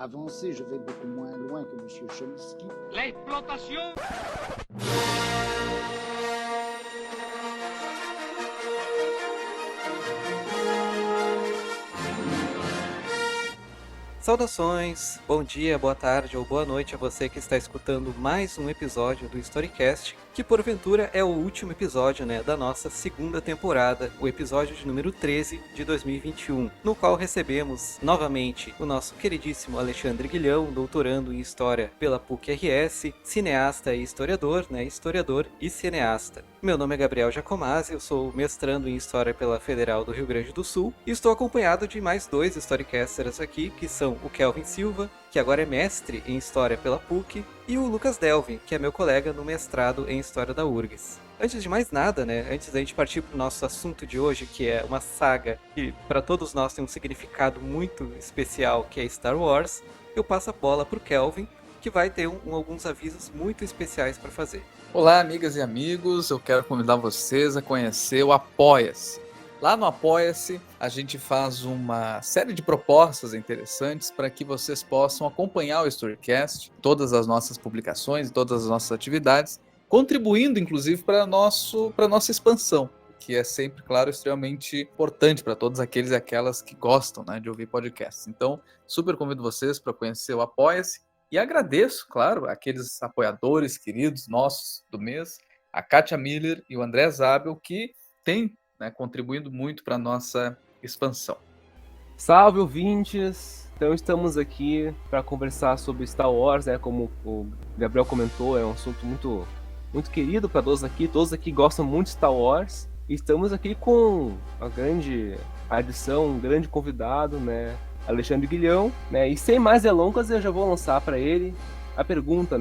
Avancer, je vais beaucoup moins loin que M. Chomsky. L'exploitation. Saudações, bom dia, boa tarde ou boa noite a você que está escutando mais um episódio do Storycast, que porventura é o último episódio, da nossa segunda temporada, o episódio de número 13 de 2021, no qual recebemos novamente o nosso queridíssimo Alexandre Guilhão, doutorando em História pela PUC-RS, cineasta e historiador, historiador e cineasta. Meu nome é Gabriel Giacomazzi, eu sou mestrando em História pela Federal do Rio Grande do Sul e estou acompanhado de mais dois Storycasters aqui, que são o Kelvin Silva, que agora é mestre em História pela PUC, e o Lucas Delvin, que é meu colega no mestrado em História da URGS. Antes de mais nada, antes da gente partir para o nosso assunto de hoje, que é uma saga que para todos nós tem um significado muito especial, que é Star Wars, eu passo a bola para o Kelvin, que vai ter alguns avisos muito especiais para fazer. Olá, amigas e amigos, eu quero convidar vocês a conhecer o Apoia-se. Lá no Apoia-se, a gente faz uma série de propostas interessantes para que vocês possam acompanhar o Storycast, todas as nossas publicações, todas as nossas atividades, contribuindo, inclusive, para a nossa expansão, que é sempre, claro, extremamente importante para todos aqueles e aquelas que gostam, de ouvir podcasts. Então, super convido vocês para conhecer o Apoia-se. E agradeço, claro, aqueles apoiadores queridos nossos do mês, a Kátia Miller e o André Zabel, que têm contribuindo muito para a nossa expansão. Salve, ouvintes! Então estamos aqui para conversar sobre Star Wars, como o Gabriel comentou, é um assunto muito, muito querido para todos aqui gostam muito de Star Wars. E estamos aqui com a grande adição, um grande convidado, Alexandre Guilhão, e sem mais delongas eu já vou lançar para ele a pergunta,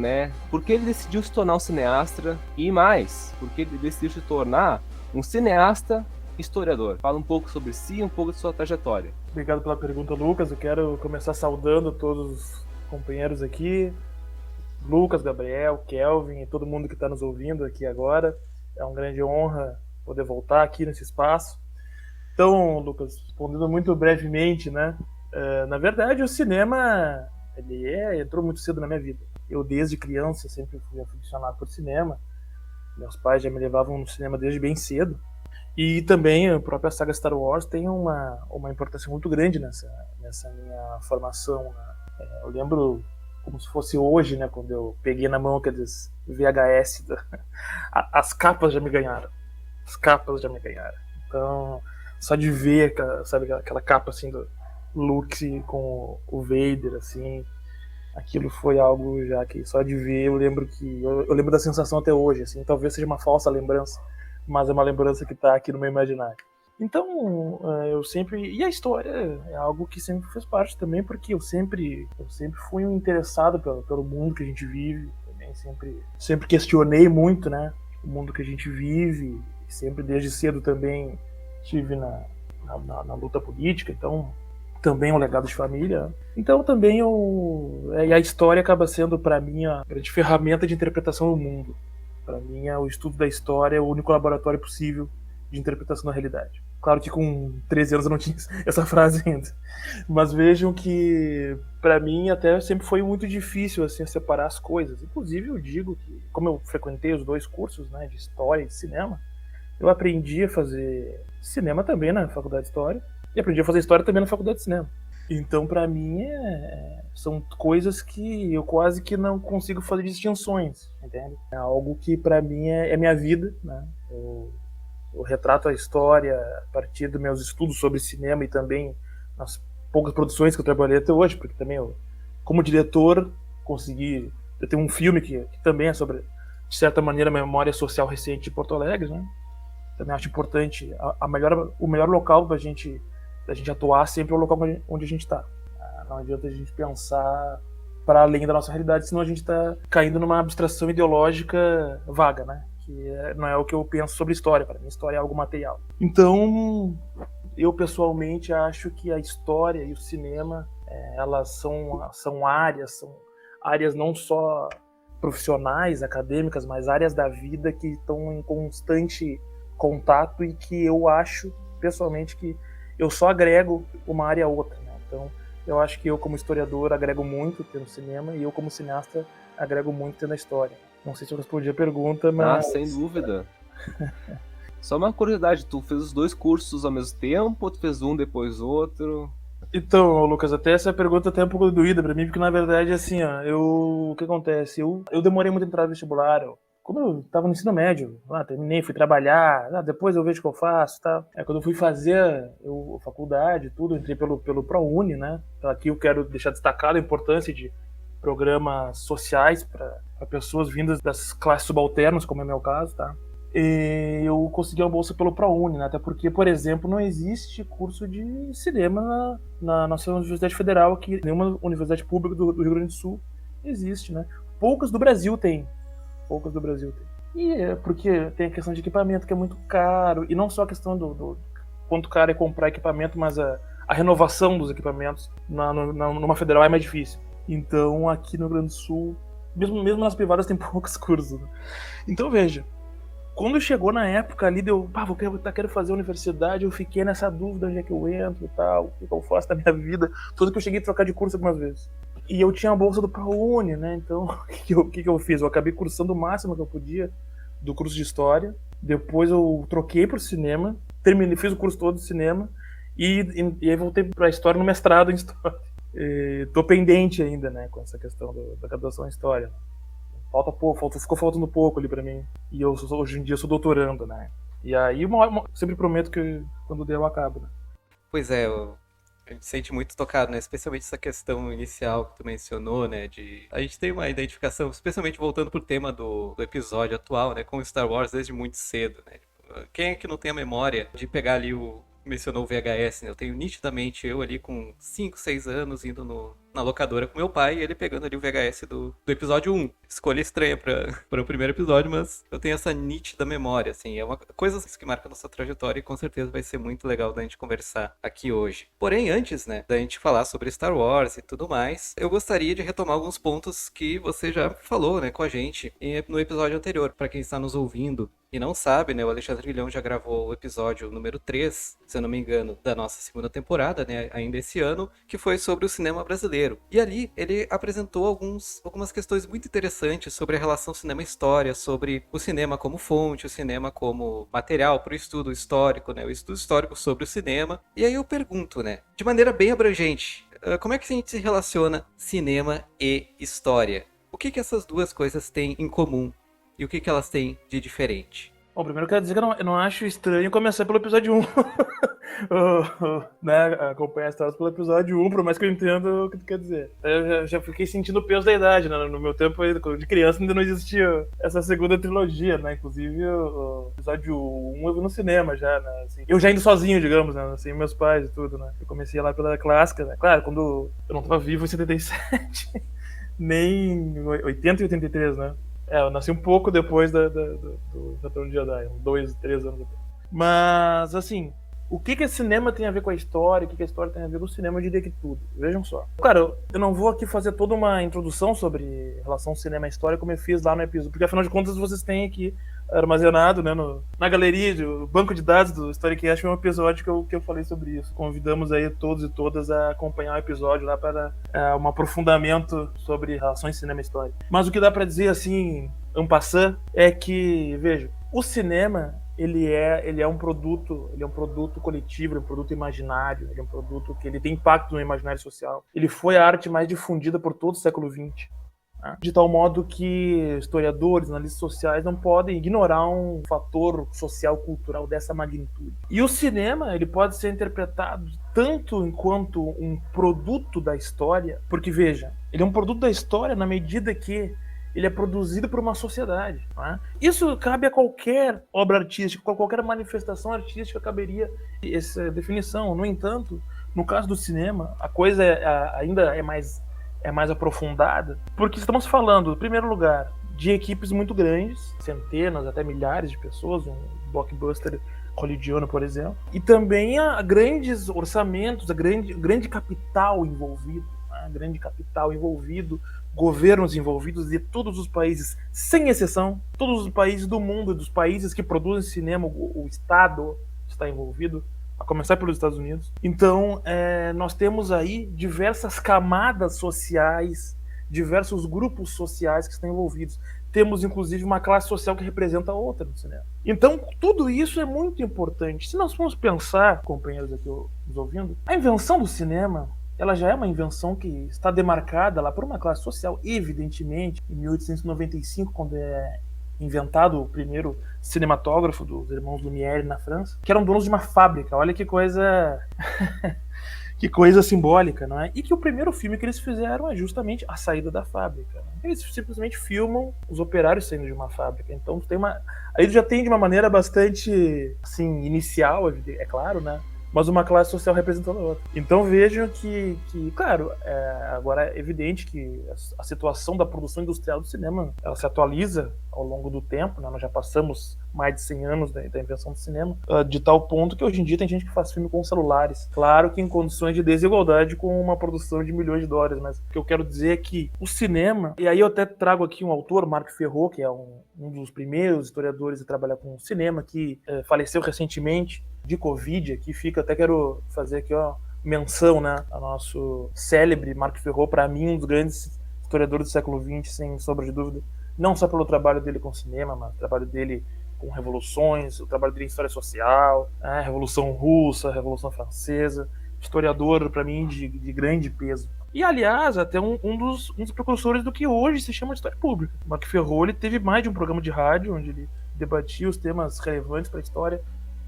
por que ele decidiu se tornar um cineasta e mais, por que ele decidiu se tornar um cineasta historiador? Fala um pouco sobre si, um pouco de sua trajetória. Obrigado pela pergunta, Lucas. Eu quero começar saudando todos os companheiros aqui, Lucas, Gabriel, Kelvin e todo mundo que está nos ouvindo aqui agora. É uma grande honra poder voltar aqui nesse espaço. Então, Lucas, respondendo muito brevemente, na verdade, o cinema entrou muito cedo na minha vida. Eu, desde criança, sempre fui aficionado por cinema. Meus pais já me levavam no cinema desde bem cedo. E também a própria saga Star Wars tem uma importância muito grande nessa minha formação. Eu lembro como se fosse hoje, quando eu peguei na mão aqueles VHS. As capas já me ganharam. Então, só de ver, sabe, aquela capa assim do Luke com o Vader, assim, aquilo foi algo já que só de ver eu lembro eu lembro da sensação até hoje, assim, talvez seja uma falsa lembrança, mas é uma lembrança que está aqui no meu imaginário. Então, e a história é algo que sempre fez parte também, porque eu sempre fui um interessado pelo mundo que a gente vive, também sempre questionei muito, o mundo que a gente vive, sempre desde cedo também estive na luta política, então também um legado de família. Então também a história acaba sendo para mim a grande ferramenta de interpretação do mundo. Para mim, o estudo da história é o único laboratório possível de interpretação da realidade. Claro que com 13 anos eu não tinha essa frase ainda. Mas vejam que, para mim, até sempre foi muito difícil assim, separar as coisas. Inclusive, eu digo que, como eu frequentei os dois cursos de História e de Cinema, eu aprendi a fazer cinema também na Faculdade de História e aprendi a fazer História também na Faculdade de Cinema. Então, para mim, são coisas que eu quase que não consigo fazer distinções, entende? É algo que, para mim, é minha vida, Eu retrato a história a partir dos meus estudos sobre cinema e também nas poucas produções que eu trabalhei até hoje, porque também eu, como diretor, eu tenho um filme que também é sobre, de certa maneira, a memória social recente de Porto Alegre, Também acho importante, o melhor local da gente atuar sempre é o local onde a gente está. Não adianta a gente pensar para além da nossa realidade, senão a gente está caindo numa abstração ideológica vaga, que não é o que eu penso sobre história. Para mim, história é algo material. Então, eu pessoalmente acho que a história e o cinema, elas são áreas não só profissionais, acadêmicas, mas áreas da vida que estão em constante contato e que eu acho, pessoalmente, que eu só agrego uma área a outra. Então, Eu acho que eu, como historiador, agrego muito tendo cinema, e eu, como cineasta, agrego muito tendo a história. Não sei se eu respondi a pergunta, mas... Sem dúvida. Só uma curiosidade, tu fez os 2 cursos ao mesmo tempo, ou tu fez um depois outro? Então, Lucas, até essa pergunta até é um pouco doída pra mim, porque na verdade, assim, ó, o que acontece? Eu demorei muito a entrar no vestibular, como eu tava no ensino médio, terminei, fui trabalhar, depois eu vejo o que eu faço, tá? Quando eu fui fazer a faculdade, tudo, entrei pelo ProUni, né? Então aqui eu quero deixar destacado a importância de programas sociais para pessoas vindas das classes subalternas, como é o meu caso, tá? E eu consegui uma bolsa pelo ProUni, né? Até porque, por exemplo, não existe curso de cinema na nossa Universidade Federal aqui. Nenhuma universidade pública do Rio Grande do Sul existe, né? Poucas do Brasil tem. E é porque tem a questão de equipamento, que é muito caro. E não só a questão do quanto caro é comprar equipamento, mas a renovação dos equipamentos numa federal é mais difícil. Então, aqui no Rio Grande do Sul, mesmo nas privadas, tem poucos cursos, né? Então, veja, quando chegou na época ali, quero fazer a universidade, eu fiquei nessa dúvida, onde é que eu entro e tal, o que eu faço da minha vida, tudo que eu cheguei a trocar de curso algumas vezes. E eu tinha a bolsa do ProUni, né, então o que eu fiz? Eu acabei cursando o máximo que eu podia do curso de História, depois eu troquei pro cinema, fiz o curso todo de cinema, e aí voltei pra História no mestrado em História. Tô pendente ainda, né, com essa questão da graduação em História. Ficou faltando pouco ali pra mim. E hoje em dia eu sou doutorando, né? E aí sempre prometo que quando der eu acabo, né? Pois é, a gente se sente muito tocado, né? Especialmente essa questão inicial que tu mencionou, né? A gente tem uma identificação, especialmente voltando pro tema do episódio atual, né? Com Star Wars desde muito cedo, né? Quem é que não tem a memória de pegar ali mencionou o VHS, né? Eu tenho nitidamente eu ali com 5, 6 anos indo na locadora com meu pai e ele pegando ali o VHS do episódio 1. Escolha estranha para o primeiro episódio, mas eu tenho essa nítida memória, assim. É uma coisa que marca a nossa trajetória e com certeza vai ser muito legal da gente conversar aqui hoje. Porém, antes, né, da gente falar sobre Star Wars e tudo mais, eu gostaria de retomar alguns pontos que você já falou, né, com a gente no episódio anterior. Para quem está nos ouvindo e não sabe, né, o Alexandre Guilhão já gravou o episódio número 3, se eu não me engano, da nossa segunda temporada, né, ainda esse ano, que foi sobre o cinema brasileiro. E ali ele apresentou algumas questões muito interessantes sobre a relação cinema-história, sobre o cinema como fonte, o cinema como material para o estudo histórico, né, o estudo histórico sobre o cinema. E aí eu pergunto, né, de maneira bem abrangente, como é que a gente se relaciona cinema e história? O que essas duas coisas têm em comum? E o que elas têm de diferente? Bom, primeiro eu quero dizer que eu não acho estranho começar pelo episódio 1. Né, acompanhar as histórias pelo episódio 1, por mais que eu entenda o que tu quer dizer. Eu já fiquei sentindo o peso da idade, né? No meu tempo de criança ainda não existia essa segunda trilogia, né? Inclusive o episódio 1 eu vi no cinema já, né? Assim, eu já indo sozinho, digamos, né? Assim, meus pais e tudo, né? Eu comecei lá pela clássica, né? Claro, quando eu não tava vivo em 77, nem 80 e 83, né? Eu nasci um pouco depois da Retorno de Jedi, uns 2, 3 anos depois. Mas, assim, o que cinema tem a ver com a história, o que a história tem a ver com o cinema, eu diria que tudo. Vejam só. Cara, eu não vou aqui fazer toda uma introdução sobre relação cinema e história como eu fiz lá no episódio, porque afinal de contas vocês têm aqui armazenado, né, na galeria, o banco de dados do Storycast, foi um episódio que eu falei sobre isso. Convidamos aí todos e todas a acompanhar o episódio lá para um aprofundamento sobre relações cinema e história. Mas o que dá para dizer, assim, en passant, é que, veja, o cinema ele é um produto coletivo, ele é um produto imaginário, ele é um produto que ele tem impacto no imaginário social. Ele foi a arte mais difundida por todo o século XX, né? De tal modo que historiadores, analistas sociais não podem ignorar um fator social cultural dessa magnitude. E o cinema, ele pode ser interpretado tanto enquanto um produto da história, porque veja, ele é um produto da história na medida que ele é produzido por uma sociedade, né? Isso cabe a qualquer obra artística, qualquer manifestação artística caberia essa definição. No entanto, no caso do cinema, a coisa ainda é mais aprofundada, porque estamos falando, em primeiro lugar, de equipes muito grandes, centenas, até milhares de pessoas, um blockbuster hollywoodiano, por exemplo, e também a grandes orçamentos, a grande capital envolvido, né? Grande capital envolvido, governos envolvidos de todos os países, sem exceção, todos os países do mundo, dos países que produzem cinema, o Estado está envolvido, a começar pelos Estados Unidos. Então, nós temos aí diversas camadas sociais, diversos grupos sociais que estão envolvidos. Temos, inclusive, uma classe social que representa a outra no cinema. Então, tudo isso é muito importante. Se nós formos pensar, companheiros aqui nos ouvindo, a invenção do cinema, ela já é uma invenção que está demarcada lá por uma classe social. Evidentemente, em 1895, quando é inventado o primeiro cinematógrafo dos irmãos Lumière na França, que eram donos de uma fábrica. Olha que coisa... que coisa simbólica, não é? E que o primeiro filme que eles fizeram é justamente a saída da fábrica. Né? Eles simplesmente filmam os operários saindo de uma fábrica. Então tem uma... aí já tem de uma maneira bastante, assim, inicial, é claro, né? Mas uma classe social representando a outra. Então vejam que claro, agora é evidente que a situação da produção industrial do cinema, ela se atualiza ao longo do tempo, né? Nós já passamos mais de 100 anos da invenção do cinema, de tal ponto que hoje em dia tem gente que faz filme com celulares. Claro que em condições de desigualdade com uma produção de milhões de dólares, mas o que eu quero dizer é que o cinema, e aí eu até trago aqui um autor, Marc Ferrot, que é um dos primeiros historiadores a trabalhar com cinema, que faleceu recentemente de Covid, aqui fica, até quero fazer aqui menção, né, ao nosso célebre Marc Ferrot, para mim um dos grandes historiadores do século XX, sem sombra de dúvida, não só pelo trabalho dele com cinema, mas o trabalho dele com revoluções, o trabalho dele em história social, a Revolução Russa, a Revolução Francesa, historiador para mim de grande peso. E, aliás, até um dos precursores do que hoje se chama de história pública. Marc Ferrot, ele teve mais de um programa de rádio onde ele debatia os temas relevantes para a história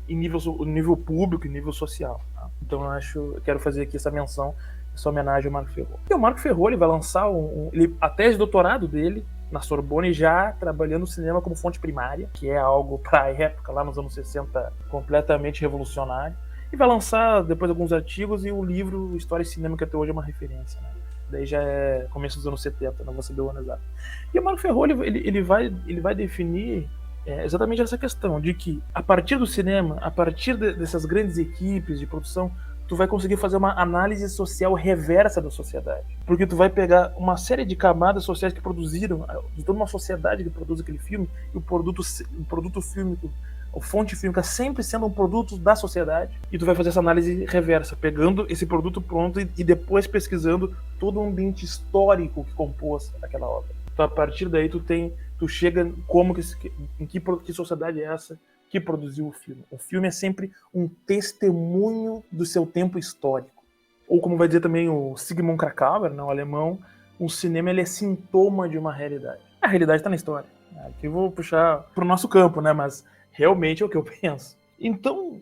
em nível público e nível social. Tá? Então eu quero fazer aqui essa menção, essa homenagem ao Marc Ferrot. E o Marc Ferrot, ele vai lançar a tese de doutorado dele na Sorbonne, já trabalhando o cinema como fonte primária, que é algo para a época, lá nos anos 60, completamente revolucionário. E vai lançar depois alguns artigos e o livro História e Cinema, que até hoje é uma referência, né? Daí já é começo dos anos 70, não vou saber o ano exato. E o Marc Ferrot, ele vai definir exatamente essa questão de que, a partir do cinema, a partir dessas grandes equipes de produção, tu vai conseguir fazer uma análise social reversa da sociedade. Porque tu vai pegar uma série de camadas sociais que produziram, de toda uma sociedade que produz aquele filme, e o produto fílmico, a fonte fílmica sempre sendo um produto da sociedade, e tu vai fazer essa análise reversa, pegando esse produto pronto e depois pesquisando todo o ambiente histórico que compôs aquela obra. Então, a partir daí, tu chega em que sociedade é essa que produziu o filme. O filme é sempre um testemunho do seu tempo histórico. Ou, como vai dizer também o Sigmund Krakauer, né, o alemão, o cinema ele é sintoma de uma realidade. A realidade está na história. Aqui eu vou puxar para o nosso campo, né, mas realmente é o que eu penso. Então,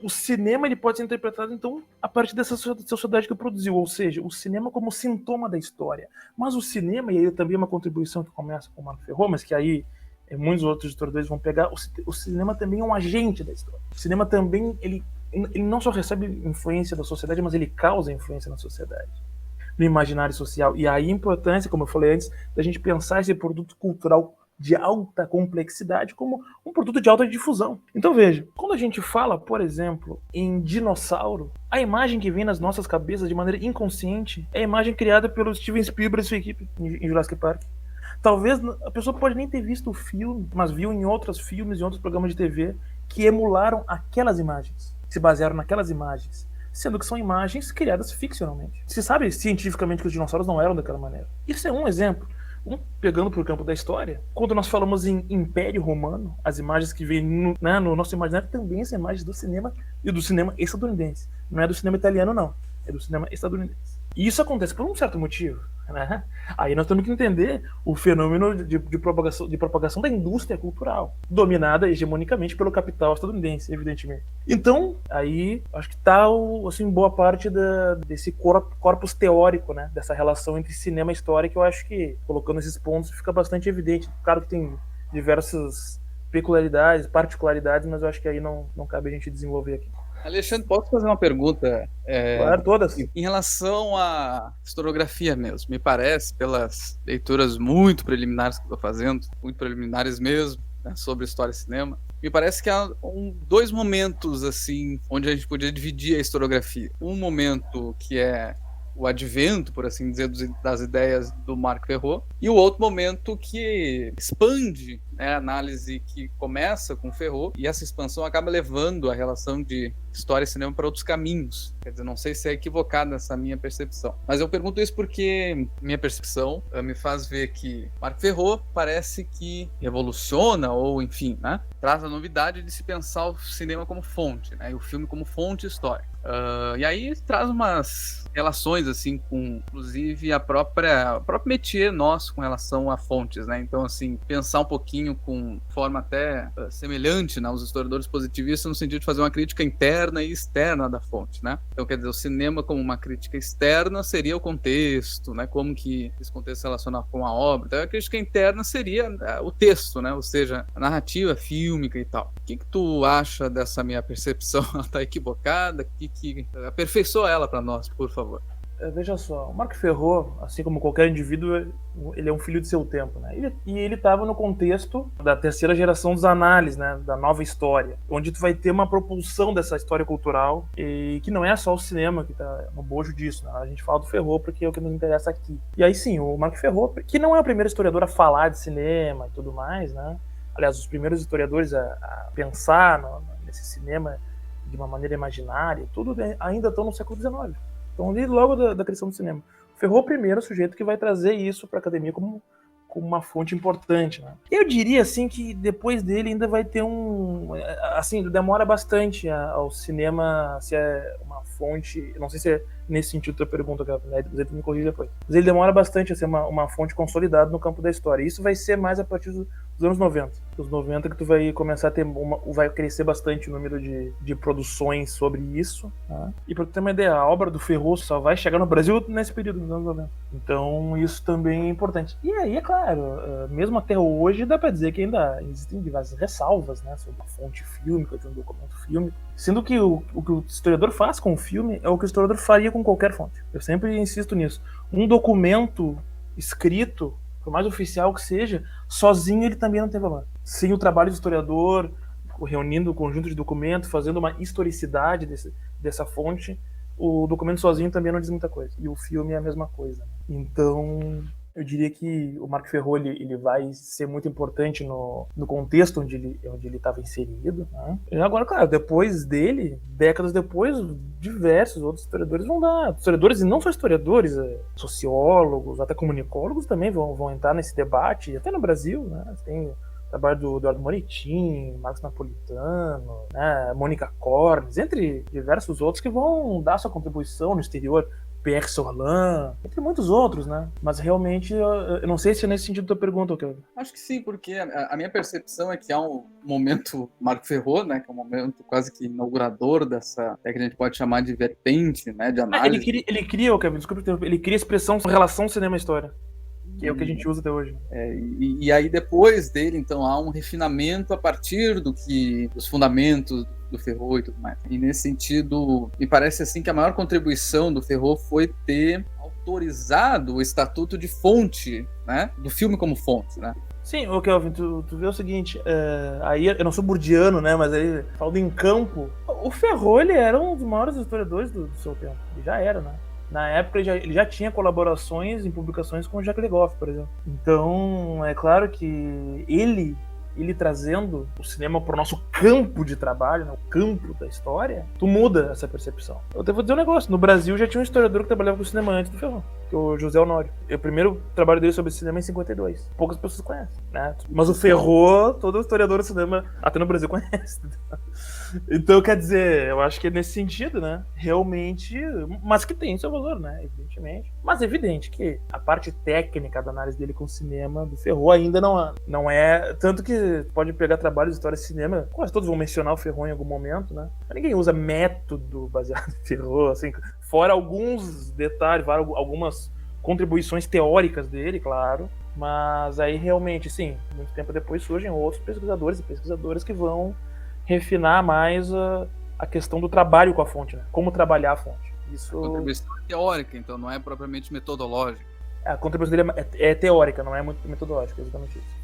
o cinema ele pode ser interpretado então a partir dessa sociedade que produziu, ou seja, o cinema como sintoma da história. Mas o cinema, e aí também é uma contribuição que começa com o Marc Ferrot, mas que aí muitos outros historiadores vão pegar, o cinema também é um agente da história. O cinema também, ele não só recebe influência da sociedade, mas ele causa influência na sociedade, no imaginário social. E aí a importância, como eu falei antes, da gente pensar esse produto cultural de alta complexidade como um produto de alta difusão. Então veja, quando a gente fala, por exemplo, em dinossauro, a imagem que vem nas nossas cabeças de maneira inconsciente é a imagem criada pelo Steven Spielberg e sua equipe em Jurassic Park. Talvez a pessoa pode nem ter visto o filme, mas viu em outros filmes e outros programas de TV que emularam aquelas imagens, se basearam naquelas imagens, sendo que são imagens criadas ficcionalmente. Se sabe cientificamente que os dinossauros não eram daquela maneira. Isso é um exemplo. Pegando para o campo da história, quando nós falamos em Império Romano, as imagens que vêm no nosso imaginário também são imagens do cinema e do cinema estadunidense. Não é do cinema italiano, não. É do cinema estadunidense. E isso acontece por um certo motivo. Né? Aí nós temos que entender o fenômeno de propagação da indústria cultural, dominada hegemonicamente pelo capital estadunidense, evidentemente. Então, aí acho que está assim, boa parte desse corpus teórico, né? Dessa relação entre cinema e história, que eu acho que, colocando esses pontos, fica bastante evidente. Claro que tem diversas peculiaridades, particularidades, mas eu acho que aí não cabe a gente desenvolver aqui. Alexandre, posso fazer uma pergunta? Claro, todas. Em relação à historiografia mesmo, me parece, pelas leituras muito preliminares que estou fazendo, muito preliminares mesmo, né, sobre história e cinema, me parece que há dois momentos assim, onde a gente podia dividir a historiografia. Um momento que é o advento, por assim dizer, das ideias do Marc Ferrot, e o outro momento que expande, né, a análise que começa com Ferrot, e essa expansão acaba levando a relação de história e cinema para outros caminhos. Quer dizer, não sei se é equivocada essa minha percepção, mas eu pergunto isso porque minha percepção me faz ver que Marc Ferrot parece que revoluciona, ou enfim, né, traz a novidade de se pensar o cinema como fonte, né, e o filme como fonte histórica. E aí traz umas relações assim com, inclusive, a próprio métier nosso com relação a fontes, né? Então, assim, pensar um pouquinho com forma até semelhante, né, aos historiadores positivistas, no sentido de fazer uma crítica interna e externa da fonte, né? Então, quer dizer, o cinema como uma crítica externa seria o contexto, né? Como que esse contexto se relaciona com a obra. Então, a crítica interna seria o texto, né? Ou seja, a narrativa fílmica e tal. O que tu acha dessa minha percepção? Ela tá equivocada? Que aperfeiçoa ela para nós, por favor. Veja só, o Marc Ferrot, assim como qualquer indivíduo, ele é um filho de seu tempo, né? E ele estava no contexto da terceira geração dos análises, né? Da nova história, onde tu vai ter uma propulsão dessa história cultural, e que não é só o cinema que está no bojo disso, né? A gente fala do Ferrot porque é o que nos interessa aqui. E aí sim, o Marc Ferrot, que não é o primeiro historiador a falar de cinema e tudo mais, né? Aliás, os primeiros historiadores a pensar nesse cinema de uma maneira imaginária, tudo ainda estão no século XIX. Então, ali logo da criação do cinema. O Ferrot, primeiro, é o sujeito que vai trazer isso para a academia como uma fonte importante, né? Eu diria, assim, que depois dele ainda vai ter assim, demora bastante ao cinema se é uma fonte, não sei se é nesse sentido da pergunta, né? Você me corrige depois. Mas ele demora bastante a ser uma fonte consolidada no campo da história. Isso vai ser mais a partir dos anos 90. Os 90 que tu vai começar a ter vai crescer bastante o número de produções sobre isso, né? E pra tu ter uma ideia, a obra do Ferrot só vai chegar no Brasil nesse período, nos anos 90. Então isso também é importante. E aí, é claro, mesmo até hoje, dá pra dizer que ainda existem diversas ressalvas, né, sobre a fonte fílmica de um documento fílmico, sendo que o que o historiador faz com o filme é o que o historiador faria com qualquer fonte. Eu sempre insisto nisso. Um documento escrito, por mais oficial que seja, sozinho ele também não tem valor. Sem o trabalho do historiador, reunindo um conjunto de documentos, fazendo uma historicidade dessa fonte, o documento sozinho também não diz muita coisa. E o filme é a mesma coisa. Então, eu diria que o Marc Ferrot ele vai ser muito importante no contexto onde ele estava inserido, né? E agora, claro, depois dele, décadas depois, diversos outros historiadores vão dar. Historiadores, e não só historiadores, sociólogos, até comunicólogos também vão entrar nesse debate, até no Brasil, né? Tem o trabalho do Eduardo Moretti, Marcos Napolitano, né? Mônica Cornes, entre diversos outros que vão dar sua contribuição no exterior. Pierre Sorlin, entre muitos outros, né? Mas realmente, eu não sei se é nesse sentido da pergunta, Kevin. Acho que sim, porque a minha percepção é que há um momento Marc Ferrot, né, que é um momento quase que inaugurador dessa, que a gente pode chamar de vertente, né, de análise. Ele cria, Kevin, desculpa, ele cria a expressão relação cinema-história, que é o que a gente usa até hoje. E aí depois dele, então, há um refinamento a partir dos fundamentos do Ferrot e tudo mais. E nesse sentido, me parece assim que a maior contribuição do Ferrot foi ter autorizado o estatuto de fonte, né, do filme como fonte, né? Sim, ô Kelvin, tu vê o seguinte, aí eu não sou burdiano, né, mas aí, falando em campo, o Ferrot, ele era um dos maiores historiadores do seu tempo, ele já era, né? Na época ele já tinha colaborações em publicações com o Jacques Le Goff, por exemplo. Então, é claro que ele trazendo o cinema para o nosso campo de trabalho, né, o campo da história, tu muda essa percepção. Eu vou dizer um negócio, no Brasil já tinha um historiador que trabalhava com cinema antes do Ferrot, que é o José Honório. O primeiro trabalho dele sobre cinema é em 52. Poucas pessoas conhecem, né? Mas o Ferrot, todo historiador do cinema, até no Brasil, conhece. Então, quer dizer, eu acho que é nesse sentido, né? Realmente, mas que tem seu valor, né? Evidentemente. Mas é evidente que a parte técnica da análise dele com o cinema do Ferrot ainda não é... Tanto que pode pegar trabalhos de história de cinema, quase todos vão mencionar o Ferrot em algum momento, né? Mas ninguém usa método baseado em Ferrot, assim, fora alguns detalhes, algumas contribuições teóricas dele, claro. Mas aí realmente, sim, muito tempo depois surgem outros pesquisadores e pesquisadoras que vão refinar mais a questão do trabalho com a fonte, né? Como trabalhar a fonte. Isso... A contribuição é teórica, então não é propriamente metodológica. A contribuição dele é teórica, não é muito metodológica, exatamente isso.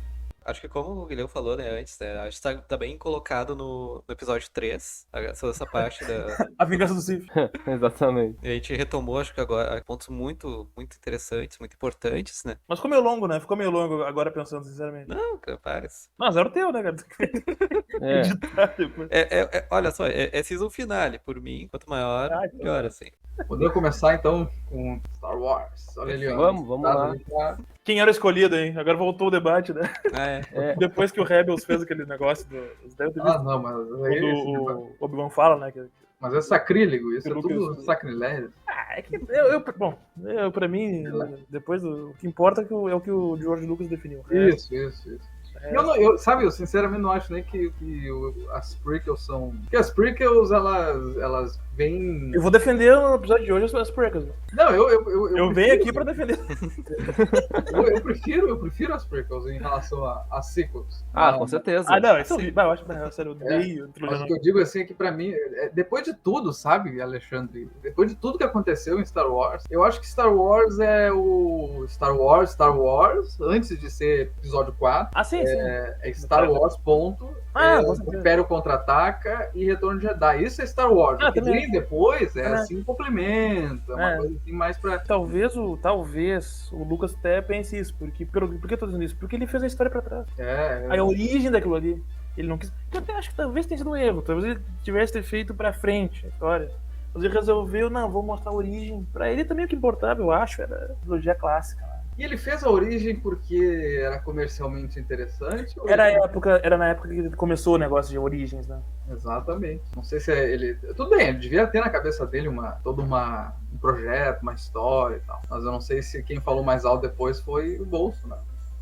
Acho que como o Guilherme falou, né, antes, né, acho que tá bem colocado no episódio 3, essa parte da... A Vingança do Sith. Exatamente. E a gente retomou, acho que agora, pontos muito, muito interessantes, muito importantes, né? Mas ficou meio longo, né? Ficou meio longo agora pensando, sinceramente. Não, capaz. Não, zero teu, né, cara? É. Editar depois. Olha só, é season finale, por mim. Quanto maior, melhor, assim. Podemos começar então com Star Wars. Olha ali, ó. Vamos lá. Quem era o escolhido, hein? Agora voltou o debate, né? É. Depois que o Rebels fez aquele negócio do... Vocês devem ter visto. Não, mas O Obi-Wan fala, né? mas é sacrílego, isso é Pelo tudo que- sacrilégio. É que bom, pra mim, depois o que importa é o que o George Lucas definiu. Isso. Eu sinceramente não acho nem que as prequels são... Porque as prequels, elas vêm... Eu vou defender no episódio de hoje as prequels. Não, Eu venho aqui pra defender. eu prefiro as prequels em relação às sequels. Com certeza. Não, isso eu acho que sério, eu odeio Mas o que eu digo assim é que pra mim, depois de tudo, sabe, Alexandre? Depois de tudo que aconteceu em Star Wars, eu acho que Star Wars é o Star Wars, antes de ser episódio 4. sim. É Star Wars, ponto. Com certeza. Império Contra-Ataca e Retorno de Jedi. Isso é Star Wars. O que também. vem depois assim, um complemento. É uma coisa assim mais pra... Talvez o Lucas até pense isso. Por que eu tô dizendo isso? Porque ele fez a história pra trás. A origem daquilo ali. Ele não quis. Eu até acho que talvez tenha sido um erro. Talvez ele tivesse feito pra frente a história. Mas ele resolveu, vou mostrar a origem. Pra ele também o que importava, eu acho, era a trilogia clássica. E ele fez a origem porque era comercialmente interessante? Ou Era na época que começou o negócio de origens, né? Exatamente. Não sei se ele... Tudo bem, ele devia ter na cabeça dele todo um projeto, uma história e tal. Mas eu não sei se quem falou mais alto depois foi o Bolso, né?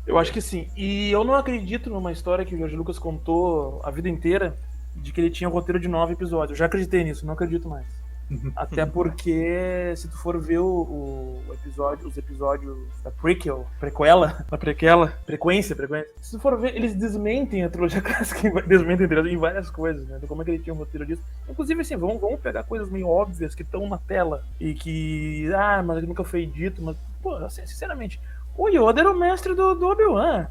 Eu acho que sim. E eu não acredito numa história que o George Lucas contou a vida inteira de que ele tinha um roteiro de 9 episódios. Eu já acreditei nisso, não acredito mais. Até porque, se tu for ver os episódios da frequência, se tu for ver, eles desmentem a trilogia clássica, desmentem em várias coisas, né? Então, como é que ele tinha um roteiro disso? Inclusive, assim, vamos pegar coisas meio óbvias que estão na tela e que, mas nunca foi dito, mas, pô, assim, sinceramente, o Yoda era o mestre do Obi-Wan.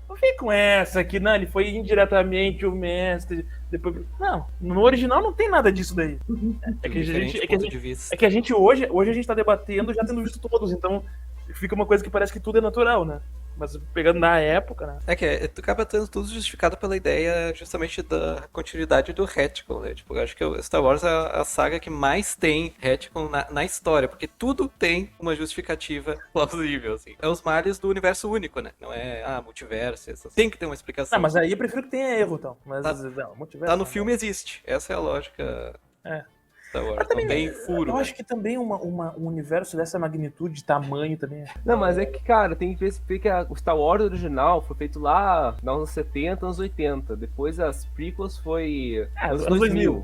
Não vem com essa aqui, não, ele foi indiretamente o mestre. Depois... Não, no original não tem nada disso daí. É que a gente hoje a gente tá debatendo já tendo visto todos, então fica uma coisa que parece que tudo é natural, né? Mas pegando na época, né? Acaba tendo tudo justificado pela ideia justamente da continuidade do retcon, né? Tipo, eu acho que o Star Wars é a saga que mais tem retcon na história, porque tudo tem uma justificativa plausível, assim. É os males do universo único, né? Não é, multiverso, tem que ter uma explicação. Mas aí eu prefiro que tenha erro, então. Mas, multiverso, tá no filme existe. Essa é a lógica. Star Wars, também, não tem furo. Eu acho que também um universo dessa magnitude, de tamanho também. Não, mas é que, cara, tem que ver que o Star Wars original foi feito lá nos anos 70, anos 80. Depois as prequels foi anos 2000.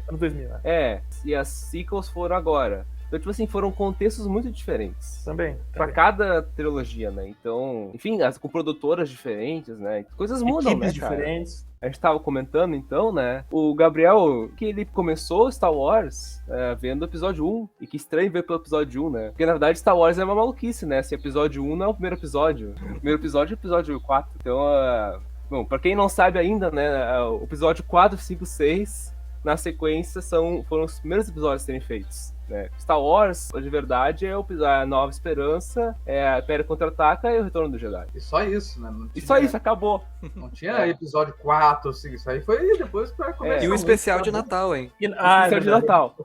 E as sequels foram agora. Então, tipo assim, foram contextos muito diferentes. Também. Pra cada trilogia, né? Então, enfim, com produtoras diferentes, né? Coisas mudam, equipes né, cara? diferentes. A gente tava comentando, então, né? O Gabriel, que ele começou Star Wars vendo o episódio 1. E que estranho ver pelo episódio 1, né? Porque, na verdade, Star Wars é uma maluquice, né? Assim, episódio 1 não é o primeiro episódio. O primeiro episódio é o episódio 4. Então, bom, pra quem não sabe ainda, né? O episódio 4, 5, 6, na sequência, foram os primeiros episódios a serem feitos. Né? Star Wars, de verdade, é a Nova Esperança, a Império Contra-Ataca e o Retorno do Jedi. E só isso, né? E só isso, acabou. Não tinha episódio 4, assim, isso aí foi depois pra começar. E o especial de Natal, hein? O especial de Natal.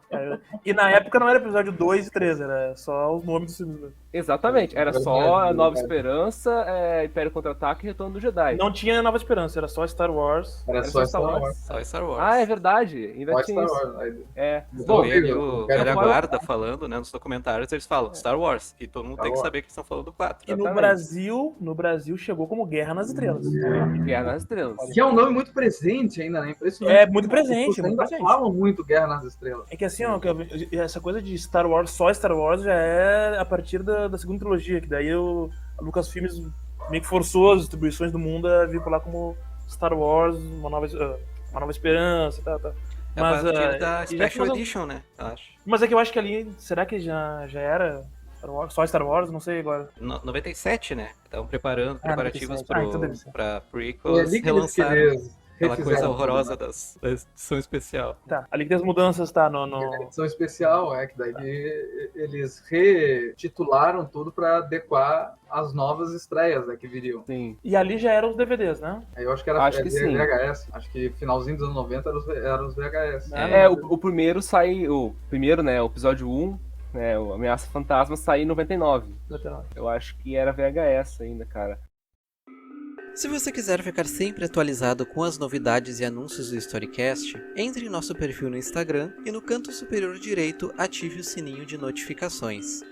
E na época não era episódio 2 e 3, era só os nomes dos filmes. Exatamente, era só a Nova Esperança, Império Contra-Ataque e Retorno do Jedi. Não tinha Nova Esperança, era só Star Wars. Era só Star Wars. Só Star Wars. Ah, é verdade, ainda tinha isso. Bom, o velha guarda falando, né, nos documentários, eles falam Star Wars, e todo mundo tem que saber que eles estão falando do 4. E no Brasil chegou como Guerra nas Estrelas. Guerra nas Estrelas. Que é um nome muito presente ainda, né? É muito presente. Ainda falam muito Guerra nas Estrelas. É que assim, essa coisa de Star Wars, só Star Wars, já é a partir da segunda trilogia, que daí o Lucasfilmes meio que forçou as distribuições do mundo a vir por lá como Star Wars, uma nova esperança, tá. Mas a partir da Special Edition, né? Acho. Mas é que eu acho que ali, será que já era Só Star Wars? Não sei agora. 97, né? Estão preparando preparativos 97. Então deve ser. pra É prequels ali que eles relançaram aquela refizeram coisa tudo, horrorosa né? da edição especial. Tá, ali que tem as mudanças, tá? A edição especial que daí eles retitularam tudo para adequar às novas estreias, né, que viriam. Sim. E ali já eram os DVDs, né? Eu acho que era Acho que sim. VHS. Acho que finalzinho dos anos 90 eram os VHS. O primeiro sai. O primeiro, né? O episódio 1, né? O Ameaça Fantasma saiu em 99. Eu acho que era VHS ainda, cara. Se você quiser ficar sempre atualizado com as novidades e anúncios do Storycast, entre em nosso perfil no Instagram e no canto superior direito ative o sininho de notificações.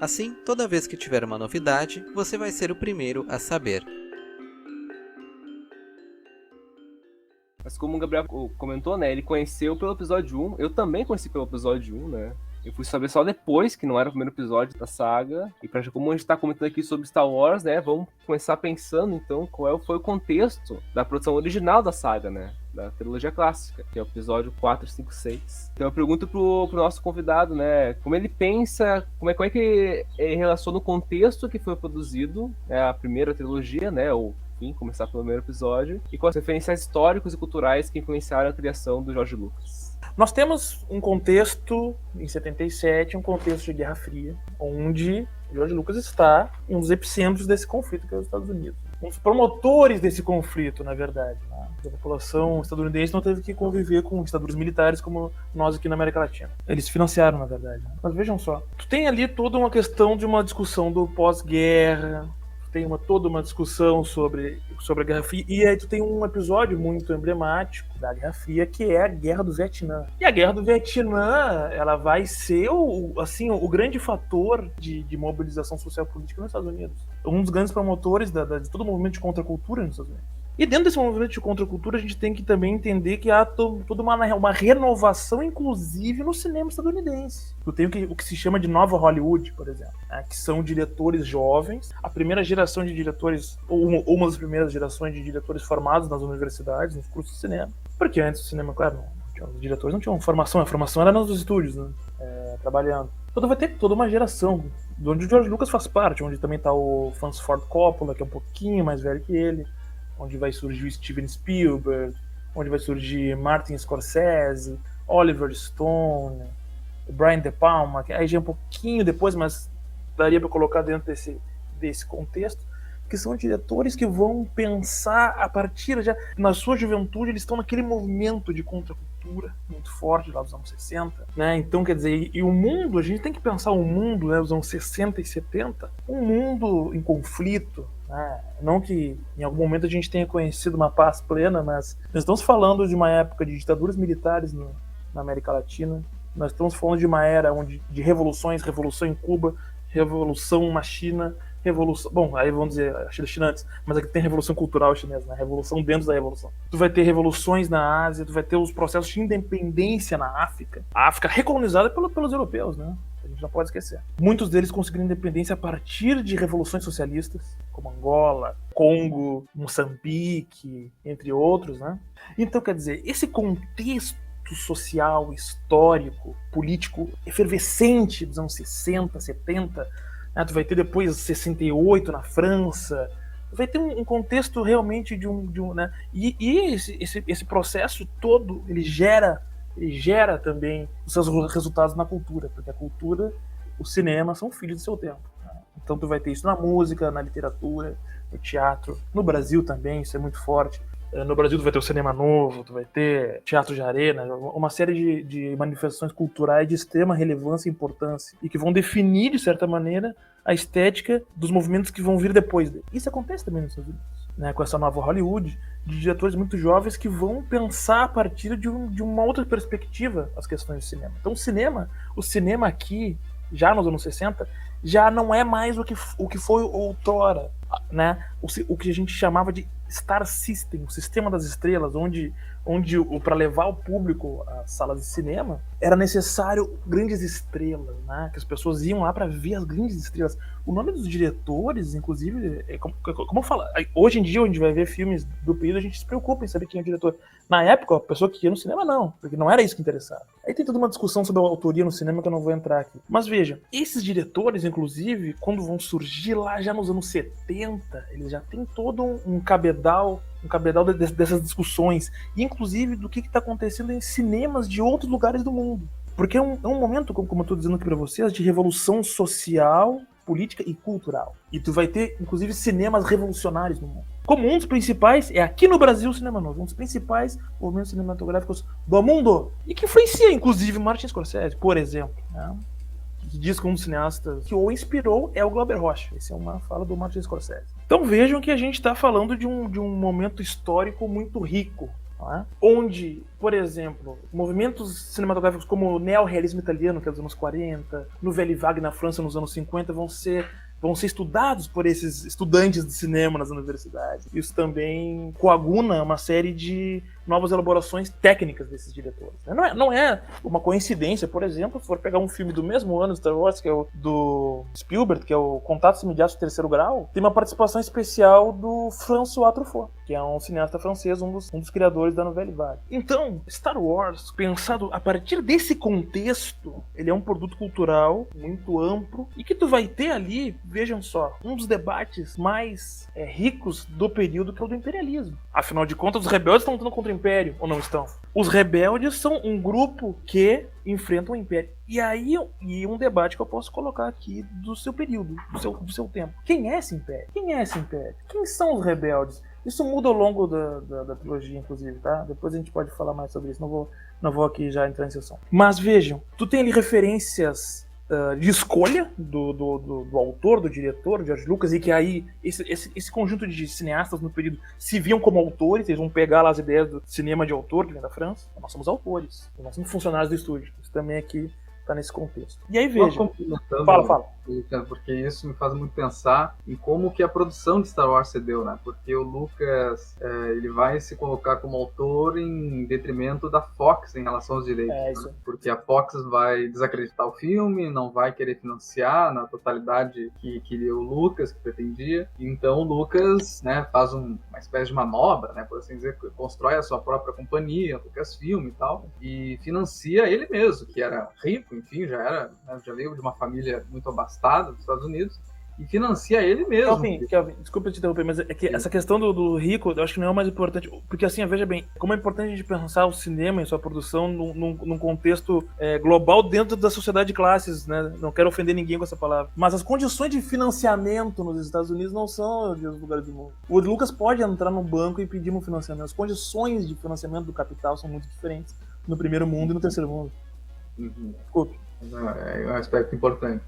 Assim, toda vez que tiver uma novidade, você vai ser o primeiro a saber. Mas como o Gabriel comentou, né? Ele conheceu pelo episódio 1. Eu também conheci pelo episódio 1, né? Eu fui saber só depois, que não era o primeiro episódio da saga. E como a gente tá comentando aqui sobre Star Wars, né? Vamos começar pensando, então, qual foi o contexto da produção original da saga, né? Da trilogia clássica, que é o episódio 4, 5, 6. Então eu pergunto pro nosso convidado, né? Como ele pensa, como é que ele relaciona o contexto que foi produzido, né, a primeira trilogia, né? Ou, enfim, começar pelo primeiro episódio. E com as referências históricos e culturais que influenciaram a criação do George Lucas. Nós temos um contexto, em 77, um contexto de Guerra Fria, onde George Lucas está em um dos epicentros desse conflito, que é os Estados Unidos. Um dos promotores desse conflito, na verdade. Né? A população estadunidense não teve que conviver com ditadores militares como nós aqui na América Latina. Eles financiaram, na verdade. Né? Mas vejam só, tu tem ali toda uma questão de uma discussão do pós-guerra, tem toda uma discussão sobre a Guerra Fria, e aí tu tem um episódio muito emblemático da Guerra Fria, que é a Guerra do Vietnã. E a Guerra do Vietnã, ela vai ser o grande fator de mobilização social e política nos Estados Unidos. Um dos grandes promotores de todo o movimento de contracultura nos Estados Unidos. E dentro desse movimento de contracultura, a gente tem que também entender que há toda uma renovação, inclusive, no cinema estadunidense. Tu tem o que se chama de Nova Hollywood, por exemplo, né, que são diretores jovens, a primeira geração de diretores, ou uma das primeiras gerações de diretores formados nas universidades, nos cursos de cinema. Porque antes o cinema, claro, os diretores não tinham formação, a formação era nos estúdios, né, trabalhando. Então vai ter toda uma geração, de onde o George Lucas faz parte, onde também está o Francis Ford Coppola, que é um pouquinho mais velho que ele, onde vai surgir o Steven Spielberg, onde vai surgir Martin Scorsese, Oliver Stone, Brian De Palma, que aí já é um pouquinho depois, mas daria para colocar dentro desse contexto, que são diretores que vão pensar a partir, já na sua juventude, eles estão naquele movimento de contracultura muito forte lá dos anos 60, né? Então, quer dizer, e o mundo, a gente tem que pensar o mundo, né, dos anos 60 e 70, um mundo em conflito, né? Não que em algum momento a gente tenha conhecido uma paz plena, mas nós estamos falando de uma época de ditaduras militares na América Latina, nós estamos falando de uma era de revoluções, revolução em Cuba, revolução na China, revolução... Bom, aí vamos dizer a China antes, mas aqui tem revolução cultural chinesa, né? Revolução dentro da revolução. Tu vai ter revoluções na Ásia, tu vai ter os processos de independência na África. A África recolonizada pelos europeus, né? A gente não pode esquecer. Muitos deles conseguiram independência a partir de revoluções socialistas, como Angola, Congo, Moçambique, entre outros, né? Então, quer dizer, esse contexto social, histórico, político, efervescente dos anos 60, 70, né? Tu vai ter depois 68 na França, tu vai ter um contexto realmente de um né? E esse processo todo, ele gera também os seus resultados na cultura, porque a cultura, o cinema são filhos do seu tempo. Né? Então tu vai ter isso na música, na literatura, no teatro, no Brasil também, isso é muito forte. No Brasil tu vai ter o cinema novo, tu vai ter teatro de arena, uma série de manifestações culturais de extrema relevância e importância e que vão definir, de certa maneira, a estética dos movimentos que vão vir depois dele. Isso acontece também nos Estados Unidos, né, com essa nova Hollywood, de diretores muito jovens que vão pensar a partir de uma outra perspectiva as questões do cinema. Então o cinema aqui, já nos anos 60, já não é mais o que foi outrora, né? O que a gente chamava de Star System, o sistema das estrelas, onde onde para levar o público às salas de cinema era necessário grandes estrelas, né? Que as pessoas iam lá para ver as grandes estrelas. O nome dos diretores, inclusive, como eu falo, hoje em dia, a gente vai ver filmes do período, a gente se preocupa em saber quem é o diretor. Na época, a pessoa que ia no cinema, não, porque não era isso que interessava. Aí tem toda uma discussão sobre a autoria no cinema que eu não vou entrar aqui. Mas veja, esses diretores, inclusive, quando vão surgir lá já nos anos 70, eles já têm todo um cabedal dessas discussões, e inclusive do que está acontecendo em cinemas de outros lugares do mundo. Porque é um momento, como eu estou dizendo aqui para vocês, de revolução social, política e cultural. E tu vai ter, inclusive, cinemas revolucionários no mundo. Como um dos principais, é aqui no Brasil o Cinema Novo, um dos principais movimentos cinematográficos do mundo. E que influencia, inclusive, Martin Scorsese, por exemplo. Né? Que diz que um dos cineastas que o inspirou é o Glauber Rocha. Essa é uma fala do Martin Scorsese. Então vejam que a gente está falando de um momento histórico muito rico. É? Onde, por exemplo, movimentos cinematográficos como o neorrealismo italiano, que é dos anos 40, Nouvelle Vague na França nos anos 50, vão ser estudados por esses estudantes de cinema nas universidades. Isso também coaguna uma série de novas elaborações técnicas desses diretores. Não é uma coincidência, por exemplo, se for pegar um filme do mesmo ano, Star Wars, que é o do Spielberg, que é o Contatos Imediatos do Terceiro Grau, tem uma participação especial do François Truffaut, que é um cineasta francês, um dos criadores da Nouvelle Vague. Então, Star Wars, pensado a partir desse contexto, ele é um produto cultural muito amplo e que tu vai ter ali, vejam só, um dos debates mais ricos do período, que é o do imperialismo. Afinal de contas, os rebeldes estão lutando contra o Império, ou não estão? Os rebeldes são um grupo que enfrentam o Império. E aí, um debate que eu posso colocar aqui do seu período, do seu tempo. Quem é esse Império? Quem é esse Império? Quem são os rebeldes? Isso muda ao longo da trilogia, inclusive, tá? Depois a gente pode falar mais sobre isso. Não vou aqui já entrar nesse assunto. Mas vejam, tu tem ali referências de escolha do autor, do diretor, George Lucas, e que aí esse conjunto de cineastas no período se viam como autores, eles vão pegar lá as ideias do cinema de autor que vem da França. Nós somos autores, nós somos funcionários do estúdio. Isso também aqui tá nesse contexto. E aí veja, fala. Porque isso me faz muito pensar em como que a produção de Star Wars se deu, né? Porque o Lucas, ele vai se colocar como autor em detrimento da Fox em relação aos direitos. Isso. Né? Porque a Fox vai desacreditar o filme, não vai querer financiar na totalidade que queria o Lucas, que pretendia. Então o Lucas, né, faz uma espécie de manobra, né, por assim dizer, constrói a sua própria companhia, Lucasfilm e tal, e financia ele mesmo, que era rico, enfim, já veio de uma família muito abastada dos Estados Unidos, e financia ele mesmo. Kelvin, desculpa te interromper, mas é que essa questão do rico, eu acho que não é o mais importante, porque assim, veja bem, como é importante a gente pensar o cinema e sua produção num contexto global dentro da sociedade de classes, né? Não quero ofender ninguém com essa palavra, mas as condições de financiamento nos Estados Unidos não são de outros lugares do mundo. O Lucas pode entrar num banco e pedir um financiamento, as condições de financiamento do capital são muito diferentes no primeiro mundo e no terceiro mundo. Desculpe. É um aspecto importante.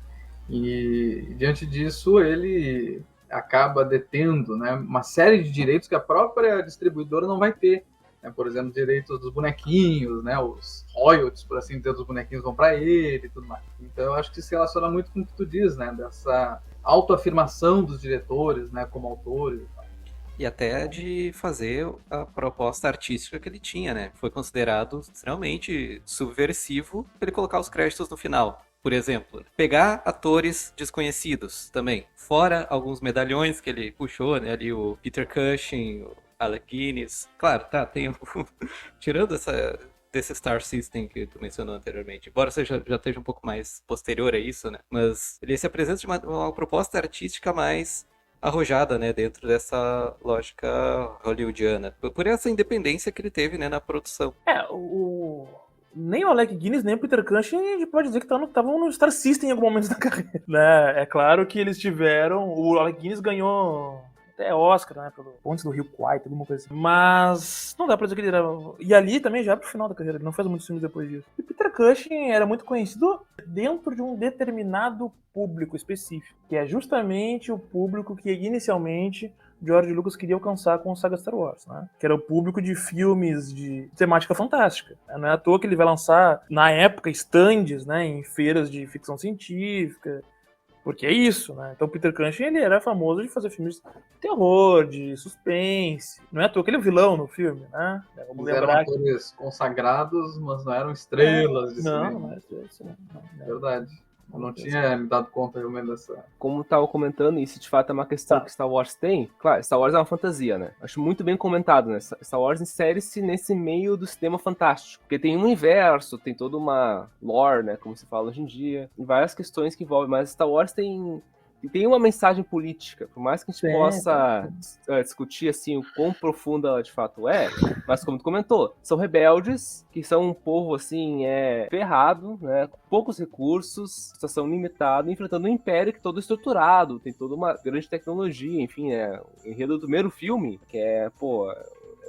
E diante disso ele acaba detendo, né, uma série de direitos que a própria distribuidora não vai ter, né? Por exemplo, direitos dos bonequinhos, né, os royalties, por assim dizer, dos bonequinhos vão para ele e tudo mais. Então eu acho que se relaciona muito com o que tu diz, né, dessa autoafirmação dos diretores, né, como autores. E até de fazer a proposta artística que ele tinha, né? Foi considerado extremamente subversivo ele colocar os créditos no final. Por exemplo, pegar atores desconhecidos também. Fora alguns medalhões que ele puxou, né? Ali o Peter Cushing, o Alec Guinness. Claro, tá, tem tirando desse Star System que tu mencionou anteriormente. Embora já esteja um pouco mais posterior a isso, né? Mas ele se apresenta de uma proposta artística mais arrojada, né, dentro dessa lógica hollywoodiana, por essa independência que ele teve, né, na produção. Nem o Alec Guinness, nem o Peter Cushing, a gente pode dizer que estavam no Star System em algum momento da carreira, né? É claro que eles tiveram... O Alec Guinness ganhou até Oscar, né, pelo Pontes do Rio Kwai, alguma coisa assim. Mas não dá pra dizer que ele era... E ali também já pro final da carreira, ele não fez muitos filmes depois disso. E Peter Cushing era muito conhecido dentro de um determinado público específico, que é justamente o público que inicialmente George Lucas queria alcançar com a saga Star Wars, né? Que era o público de filmes de temática fantástica. Não é à toa que ele vai lançar, na época, estandes, né, em feiras de ficção científica, Porque é isso, né? Então o Peter Cushing, ele era famoso de fazer filmes de terror, de suspense. Não é à toa que ele é o vilão no filme, né? Vamos Eles eram lembrar que... atores consagrados, mas não eram estrelas de Não, cinema. não é isso, não. Verdade. Eu não tinha me dado conta realmente dessa... Como tava comentando, isso de fato é uma questão que Star Wars tem. Claro, Star Wars é uma fantasia, né? Acho muito bem comentado, né? Star Wars insere-se nesse meio do cinema fantástico. Porque tem um universo, tem toda uma lore, né? Como se fala hoje em dia. E várias questões que envolvem. Mas Star Wars tem uma mensagem política. Por mais que a gente possa discutir, assim, o quão profunda ela de fato é. Mas como tu comentou, são rebeldes, que são um povo, assim, ferrado, né? Com poucos recursos, situação limitada, enfrentando um império que é todo estruturado, tem toda uma grande tecnologia, enfim, né? O enredo do primeiro filme, que é, o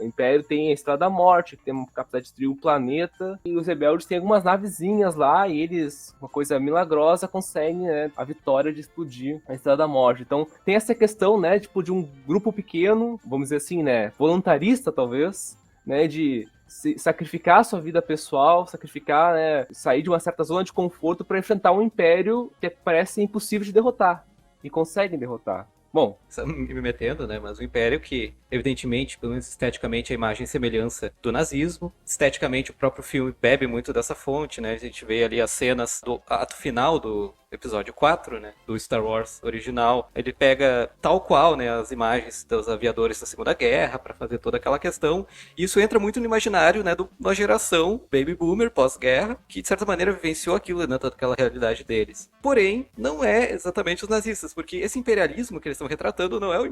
Império tem a Estrada da Morte, que tem uma capacidade de destruir um planeta, e os rebeldes têm algumas navezinhas lá, e eles, uma coisa milagrosa, conseguem, né, a vitória de explodir a Estrada da Morte. Então, tem essa questão, né, tipo, de um grupo pequeno, vamos dizer assim, né, voluntarista, talvez, né, de sacrificar a sua vida pessoal, sacrificar, né, sair de uma certa zona de conforto para enfrentar um império que parece impossível de derrotar, e conseguem derrotar. Bom, me metendo, né? Mas o Império que, evidentemente, pelo menos esteticamente, é a imagem e semelhança do nazismo. Esteticamente, o próprio filme bebe muito dessa fonte, né? A gente vê ali as cenas do ato final do episódio 4, né? Do Star Wars original. Ele pega tal qual, né? As imagens dos aviadores da Segunda Guerra para fazer toda aquela questão. E isso entra muito no imaginário, né? Da geração Baby Boomer, pós-guerra, que de certa maneira vivenciou aquilo, né? Toda aquela realidade deles. Porém, não é exatamente os nazistas, porque esse imperialismo que eles estão retratando não é o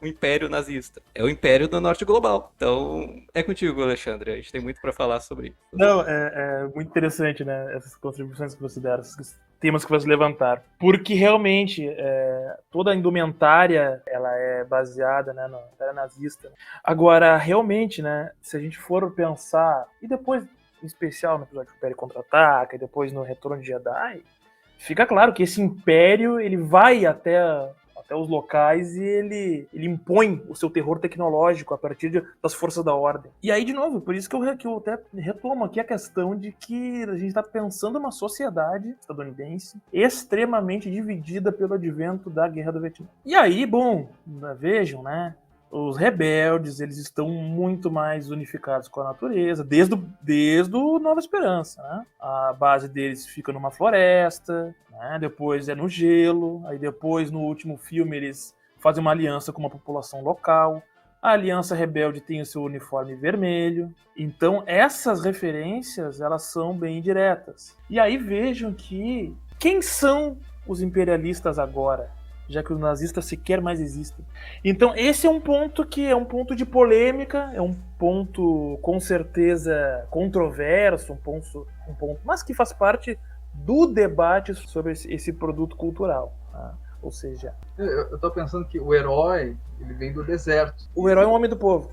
império nazista. É o império do norte global. Então, é contigo, Alexandre. A gente tem muito para falar sobre isso. Não, é muito interessante, né? Essas contribuições que você deram, esses temas que você levantar. Porque realmente toda a indumentária ela é baseada, né, na indumentária nazista. Agora, realmente, né, se a gente for pensar, e depois, em especial no episódio do Império Contra-Ataca, e depois no Retorno de Jedi, fica claro que esse império ele vai até os locais e ele impõe o seu terror tecnológico a partir das forças da ordem. E aí, de novo, por isso que eu até retomo aqui a questão de que a gente está pensando uma sociedade estadunidense extremamente dividida pelo advento da Guerra do Vietnã. E aí, bom, vejam, né? Os rebeldes, eles estão muito mais unificados com a natureza, desde o Nova Esperança, né? A base deles fica numa floresta, né? Depois é no gelo, aí depois, no último filme, eles fazem uma aliança com uma população local. A Aliança Rebelde tem o seu uniforme vermelho. Então, essas referências, elas são bem diretas. E aí vejam que quem são os imperialistas agora? Já que os nazistas sequer mais existem. Então esse é um ponto que é um ponto de polêmica, é um ponto com certeza controverso, um ponto, mas que faz parte do debate sobre esse produto cultural. Tá? Ou seja... Eu tô pensando que o herói, ele vem do deserto. O herói é um homem do povo.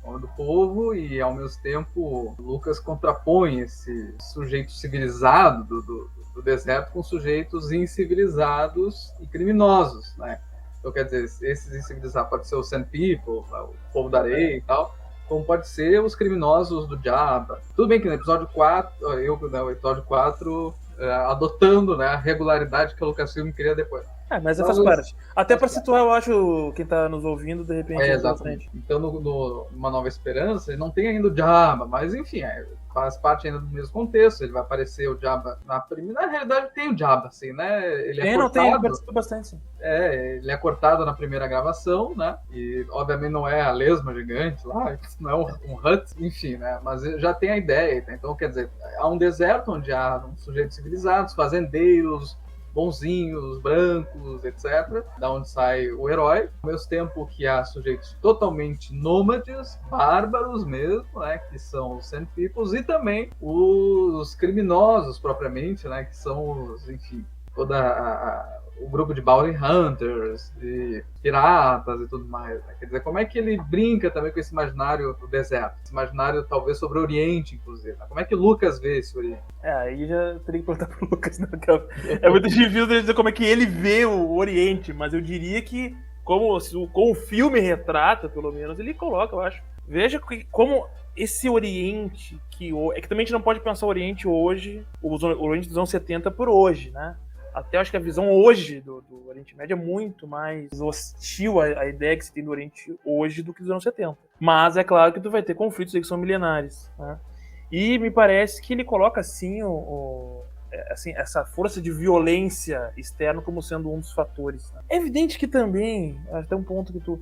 Homem do povo, e ao mesmo tempo Lucas contrapõe esse sujeito civilizado do deserto com sujeitos incivilizados e criminosos, né? Então, quer dizer, esses incivilizados pode ser o Sand People, o povo da areia e tal, como pode ser os criminosos do Jabba. Tudo bem que no episódio 4, o episódio 4 adotando, né, a regularidade que a Lucasfilm queria depois. Mas faz parte. Até para situar, eu acho, quem tá nos ouvindo, de repente... exatamente. Então, Uma Nova Esperança, ele não tem ainda o Jabba, mas enfim, faz parte ainda do mesmo contexto. Ele vai aparecer o Jabba na primeira... Na realidade, tem o Jabba, assim, né? Ele participa bastante, sim. Ele é cortado na primeira gravação, né? E, obviamente, não é a lesma gigante lá, não é um Hutt, enfim, né? Mas já tem a ideia, né? Então, quer dizer, há um deserto onde há sujeitos civilizados, fazendeiros, bonzinhos, brancos, etc., da onde sai o herói, ao mesmo tempo que há sujeitos totalmente nômades, bárbaros mesmo, né, que são os Sand Peoples, e também os criminosos propriamente, né, que são os, enfim, o grupo de Bounty Hunters, de piratas e tudo mais. Né? Quer dizer, como é que ele brinca também com esse imaginário do deserto? Esse imaginário talvez sobre o Oriente, inclusive. Né? Como é que o Lucas vê esse Oriente? Aí já teria que perguntar pro Lucas, né? É muito difícil de dizer como é que ele vê o Oriente, mas eu diria que, como o filme retrata, pelo menos, ele coloca, eu acho. Veja como esse Oriente, é que também a gente não pode pensar o Oriente hoje, o Oriente dos anos 70 por hoje, né? Até acho que a visão hoje do Oriente Médio é muito mais hostil à ideia que se tem do Oriente hoje do que dos anos 70. Mas é claro que tu vai ter conflitos aí que são milenares, né? E me parece que ele coloca assim, assim essa força de violência externa como sendo um dos fatores. Né? É evidente que também, até um ponto que tu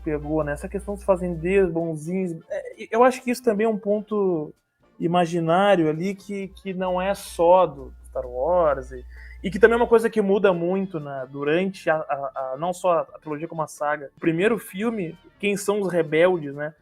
pegou, né? Essa questão dos fazendeiros, bonzinhos, eu acho que isso também é um ponto imaginário ali que não é só do Star Wars e que também é uma coisa que muda muito, né, durante não só a trilogia como a saga. O primeiro filme, quem são os rebeldes, né?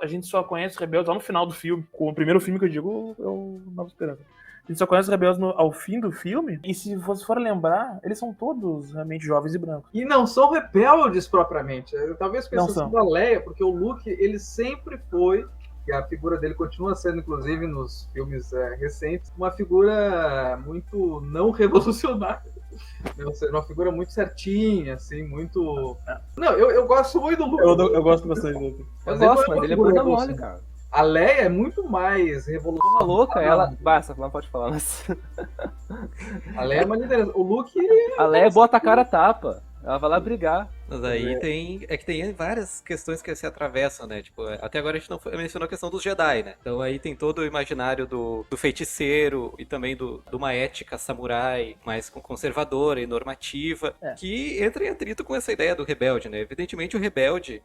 A gente só conhece os rebeldes lá no final do filme. O primeiro filme que eu digo é o Nova Esperança. A gente só conhece os rebeldes ao fim do filme, e se você for lembrar, eles são todos realmente jovens e brancos. E não são rebeldes propriamente. Talvez com Não exceção são. da Leia, porque o Luke, ele sempre foi, e a figura dele continua sendo, inclusive, nos filmes recentes, uma figura muito não revolucionária. Ou seja, uma figura muito certinha, assim, muito... Não, eu gosto muito do Luke. Eu gosto bastante dele. Eu Mas ele gosto, não é mas uma ele é figura bunda mole, revolucionária. cara. A Leia é muito mais Porra revolucionária. louca, ela... Basta, não pode falar, mas... A Leia é uma liderança. O Luke... A Leia bota a cara a tapa. Ela vai lá brigar. Mas aí tem várias questões que se atravessam, né? Tipo, até agora a gente não mencionou a questão dos Jedi, né? Então aí tem todo o imaginário do feiticeiro e também de uma ética samurai mais conservadora e normativa, que entra em atrito com essa ideia do rebelde, né? Evidentemente o rebelde...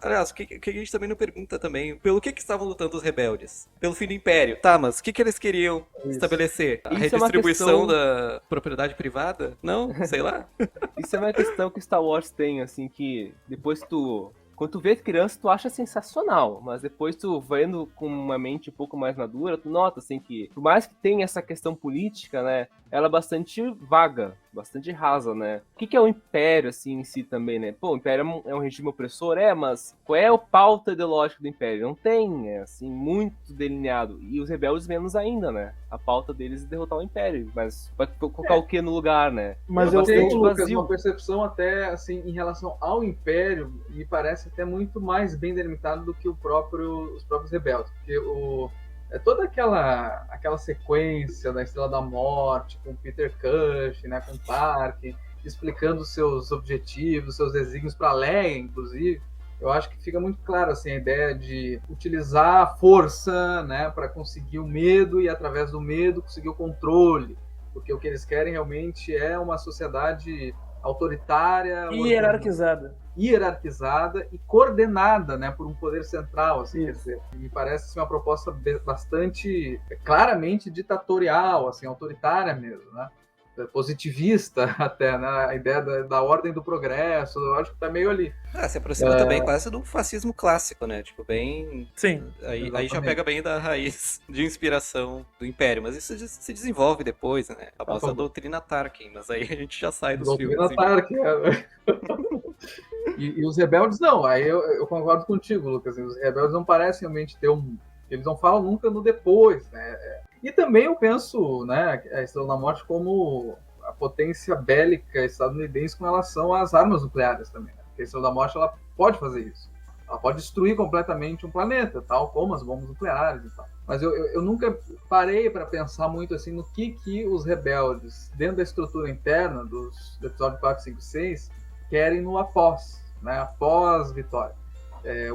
Aliás, o que a gente também não pergunta também, pelo que estavam lutando os rebeldes? Pelo fim do Império. Tá, mas o que eles queriam estabelecer? A Isso é uma redistribuição questão- da propriedade privada? Não? Sei lá. Isso é uma questão que Star Wars tem, assim, que depois quando tu vê criança, tu acha sensacional, mas depois tu vendo com uma mente um pouco mais madura, tu nota, assim, que por mais que tenha essa questão política, né, ela é bastante vaga, bastante rasa, né. O que é o Império, assim, em si também, né? Pô, o Império é um regime opressor, mas qual é a pauta ideológica do Império? Não tem, assim, muito delineado. E os rebeldes menos ainda, né. A pauta deles é derrotar o Império, mas vai colocar o que no lugar, né? Mas eu eu tenho, bastante Lucas, vazio. uma percepção até, assim, em relação ao Império, me parece até muito mais bem delimitado do que os próprios rebeldes. Porque toda aquela sequência da Estrela da Morte, com Peter Cushing, né, com Tarkin, explicando seus objetivos, seus desígnios para Leia, inclusive, eu acho que fica muito claro assim, a ideia de utilizar a força, né, para conseguir o medo e, através do medo, conseguir o controle. Porque o que eles querem realmente é uma sociedade autoritária, hierarquizada e coordenada, né, por um poder central, assim, quer dizer, me parece assim, uma proposta bastante claramente ditatorial, assim, autoritária mesmo, né, positivista até, né, a ideia da ordem do progresso, eu acho que tá meio ali. Se aproxima também quase do fascismo clássico, né? Tipo, bem... Sim. Aí já pega bem da raiz de inspiração do Império, mas isso se desenvolve depois, né? A famosa doutrina Tarkin, mas aí a gente já sai dos filmes. Doutrina Tarkin, E os rebeldes não, aí eu concordo contigo, Lucas, os rebeldes não parecem realmente ter eles não falam nunca no depois, né? E também eu penso, né, a Estrela da Morte como a potência bélica estadunidense com relação às armas nucleares também, né? Porque a Estrela da Morte, ela pode fazer isso. Ela pode destruir completamente um planeta, tal como as bombas nucleares e tal. Mas eu nunca parei para pensar muito assim no que os rebeldes, dentro da estrutura interna do episódio 4, 5 e 6, querem no após, né? Após vitória.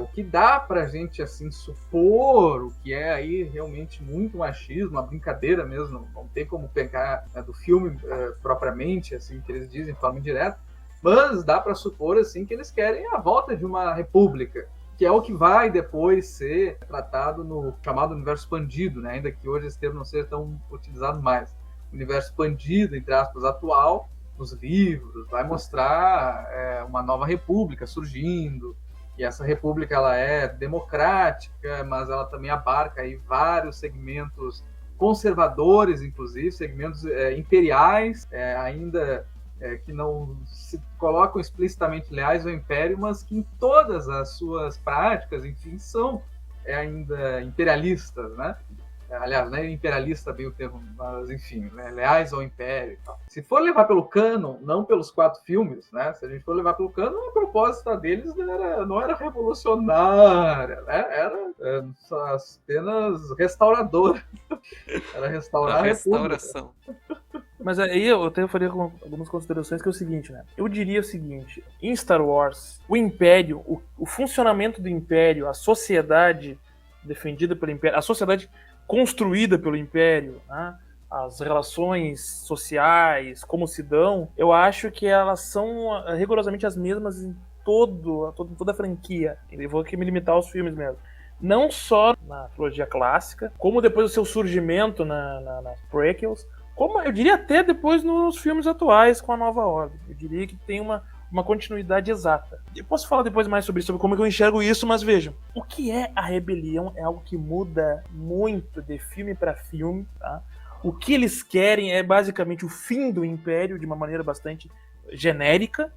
O que dá pra gente assim supor, o que é aí realmente muito machismo, uma brincadeira mesmo, não tem como pegar do filme propriamente, assim, que eles dizem de forma indireta, mas dá para supor assim que eles querem a volta de uma república, que é o que vai depois ser tratado no chamado universo expandido, né? Ainda que hoje esse termo não seja tão utilizado mais. O universo expandido, entre aspas, atual, nos livros, vai mostrar uma nova república surgindo. E essa república ela é democrática, mas ela também abarca aí vários segmentos conservadores, inclusive, segmentos imperiais, ainda que não se colocam explicitamente leais ao Império, mas que em todas as suas práticas, enfim, são ainda imperialistas, né? Aliás, não é imperialista bem o termo, mas enfim, né, leais ao Império e tal. Se for levar pelo canon, não pelos 4 filmes, né? Se a gente for levar pelo canon, a proposta deles não era revolucionária, né? Era apenas restauradora. Era restaurar a restauração. Mas aí eu até faria algumas considerações, que é o seguinte, né? Eu diria o seguinte: em Star Wars, o Império, o funcionamento do Império, a sociedade defendida pelo Império, a sociedade construída pelo Império, né? As relações sociais, como se dão, eu acho que elas são rigorosamente as mesmas em toda a franquia. Eu vou aqui me limitar aos filmes mesmo. Não só na trilogia clássica, como depois do seu surgimento nas prequels, como eu diria até depois nos filmes atuais com a Nova Ordem. Eu diria que tem uma continuidade exata. Eu posso falar depois mais sobre como é que eu enxergo isso, mas vejam, o que é a rebelião é algo que muda muito de filme para filme, tá? O que eles querem é basicamente o fim do Império de uma maneira bastante genérica.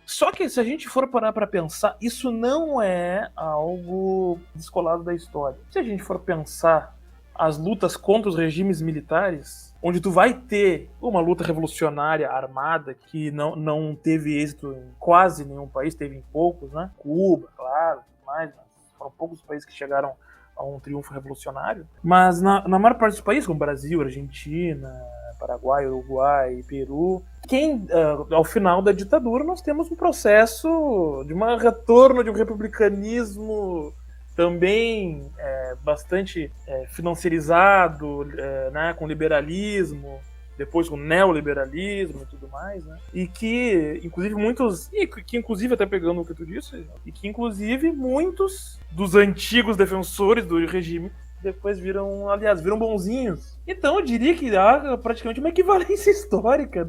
Só que se a gente for parar para pensar, isso não é algo descolado da história. Se a gente for pensar as lutas contra os regimes militares, onde tu vai ter uma luta revolucionária armada que não teve êxito em quase nenhum país, teve em poucos, né? Cuba, claro, mas foram poucos os países que chegaram a um triunfo revolucionário. Mas na maior parte dos países, como Brasil, Argentina, Paraguai, Uruguai, Peru, ao final da ditadura nós temos um processo de um retorno de um republicanismo também bastante financiarizado, né, com liberalismo, depois com neoliberalismo e tudo mais, né? E que, inclusive até pegando o que tu disse, e que inclusive muitos dos antigos defensores do regime depois viram bonzinhos. Então eu diria que há praticamente uma equivalência histórica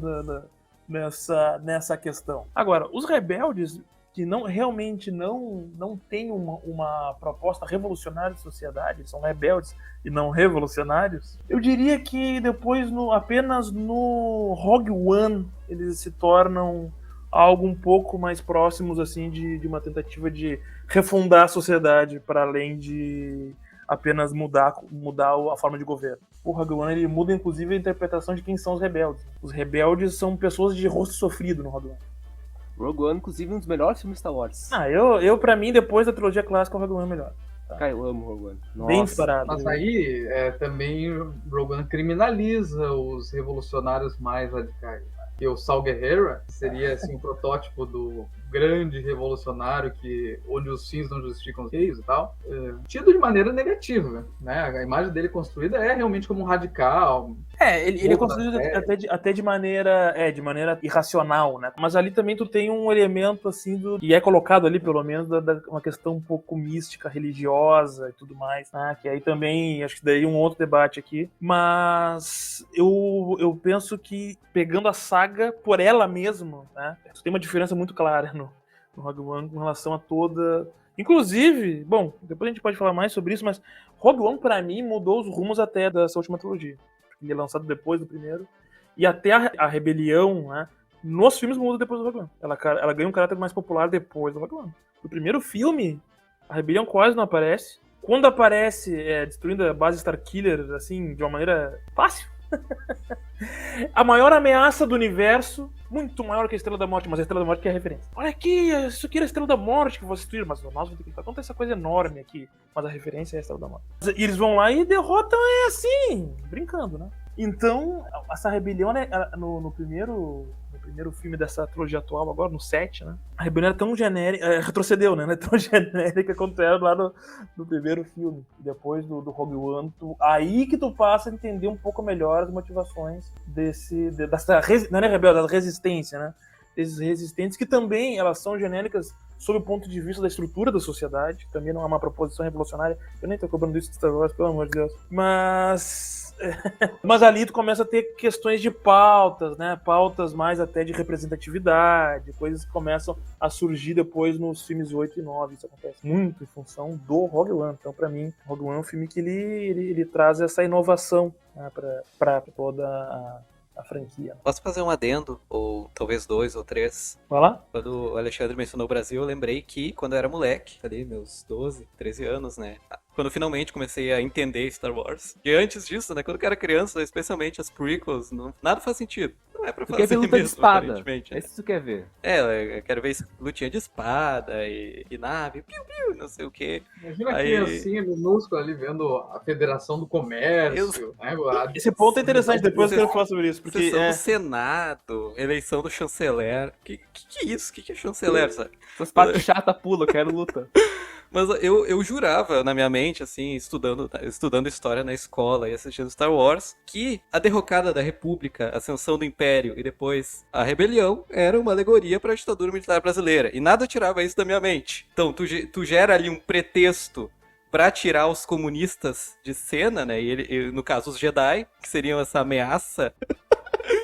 nessa questão. Agora, os rebeldes que realmente não têm uma proposta revolucionária de sociedade, são rebeldes e não revolucionários, eu diria que depois apenas no Rogue One eles se tornam algo um pouco mais próximos assim de uma tentativa de refundar a sociedade para além de apenas mudar a forma de governo. O Rogue One ele muda inclusive a interpretação de quem são os rebeldes. Os rebeldes são pessoas de rosto sofrido no Rogue One. Rogue One, inclusive, um dos melhores filmes de Star Wars. Eu pra mim, depois da trilogia clássica, o Rogue One é melhor. Tá. Cara, eu amo Rogue One. Nossa. Bem disparado. Mas aí também Rogue One criminaliza os revolucionários mais radicais. Que o Saw Gerrera seria assim, um protótipo do grande revolucionário onde os fins não justificam os meios e tal, tido de maneira negativa, né? A imagem dele construída é realmente como um radical. Ele é construído até de maneira irracional, né? Mas ali também tu tem um elemento assim e é colocado ali pelo menos uma questão um pouco mística, religiosa e tudo mais, né? Que aí também acho que daí um outro debate aqui. Mas eu penso que pegando a saga por ela mesma, né? Tu tem uma diferença muito clara no Rogue One com relação a toda. Inclusive, bom, depois a gente pode falar mais sobre isso, mas Rogue One pra mim mudou os rumos até dessa última trilogia. Ele é lançado depois do primeiro. E até a rebelião, né, nos filmes muda depois do Rogue One. Ela ganha um caráter mais popular depois do Rogue One. No primeiro filme, a rebelião quase não aparece. Quando aparece, destruindo a base Starkiller, assim, de uma maneira fácil. A maior ameaça do universo, muito maior que a Estrela da Morte, mas a Estrela da Morte que é a referência. Olha aqui, isso aqui era a Estrela da Morte que você destruir, mas nós vamos ter que lutar contra essa coisa enorme aqui, mas a referência é a Estrela da Morte. E eles vão lá e derrotam assim, brincando, né? Então, essa rebelião, né, no primeiro filme dessa trilogia atual, agora no 7, né? A rebelião era tão genérica, retrocedeu, né? Não é tão genérica quanto era lá no primeiro filme. Depois do Rogue One, aí que tu passa a entender um pouco melhor as motivações não é rebelde, da resistência, né? Desses resistentes que também elas são genéricas sob o ponto de vista da estrutura da sociedade, também não é uma proposição revolucionária. Eu nem tô cobrando isso de Star Wars, pelo amor de Deus. Mas ali tu começa a ter questões de pautas, né? Pautas mais até de representatividade, coisas que começam a surgir depois nos filmes 8 e 9. Isso acontece muito em função do Rogue One. Então, pra mim, Rogue One é um filme que ele traz essa inovação, né, pra toda a franquia. Posso fazer um adendo, ou talvez 2 ou 3? Vai lá? Quando o Alexandre mencionou o Brasil, eu lembrei que quando eu era moleque, ali meus 12, 13 anos, né? Quando finalmente comecei a entender Star Wars. E antes disso, né? Quando eu era criança, especialmente as prequels, nada faz sentido. é pra Tu fazer quer ver luta de mesmo, espada. aparentemente, né? É isso que tu quer ver. Eu quero ver lutinha de espada e nave, piu, não sei o que. Imagina a Aí- criancinha minúscula ali vendo a Federação do Comércio, né? Esse ponto é interessante, depois eu quero falar sobre isso, porque Sessão do Senado, eleição do chanceler. Que é isso? Que é chanceler, sabe? Essas partes chatas pula, eu quero luta. Mas eu jurava na minha mente, assim, estudando história na escola e assistindo Star Wars, que a derrocada da República, a ascensão do Império e depois a rebelião era uma alegoria para a ditadura militar brasileira. E nada tirava isso da minha mente. Então, tu gera ali um pretexto pra tirar os comunistas de cena, né? E no caso, os Jedi, que seriam essa ameaça.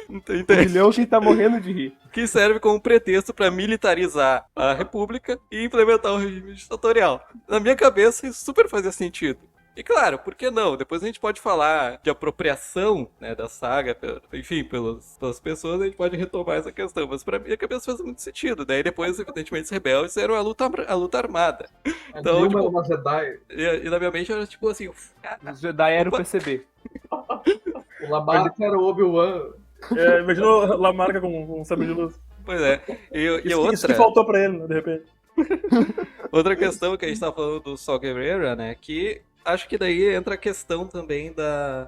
Então, O milhão que tá morrendo de rir. que serve como pretexto para militarizar a República e implementar o regime ditatorial. Na minha cabeça, isso super fazia sentido. E claro, por que não? Depois a gente pode falar de apropriação, né, da saga, enfim, pelas pessoas, a gente pode retomar essa questão. Mas pra minha cabeça faz muito sentido. Daí depois, evidentemente, os rebeldes eram a luta armada. A Então, Dilma tipo, era uma Jedi. E na minha mente era tipo assim... Os Jedi eram o Opa. PCB. O Lamarck era o Obi-Wan. imagina o Lamarca com um sabre de luz. Pois é. E Isso que faltou pra ele, né, de repente. outra questão que a gente tava falando do Saw Gerrera, né, que... Acho que daí entra a questão também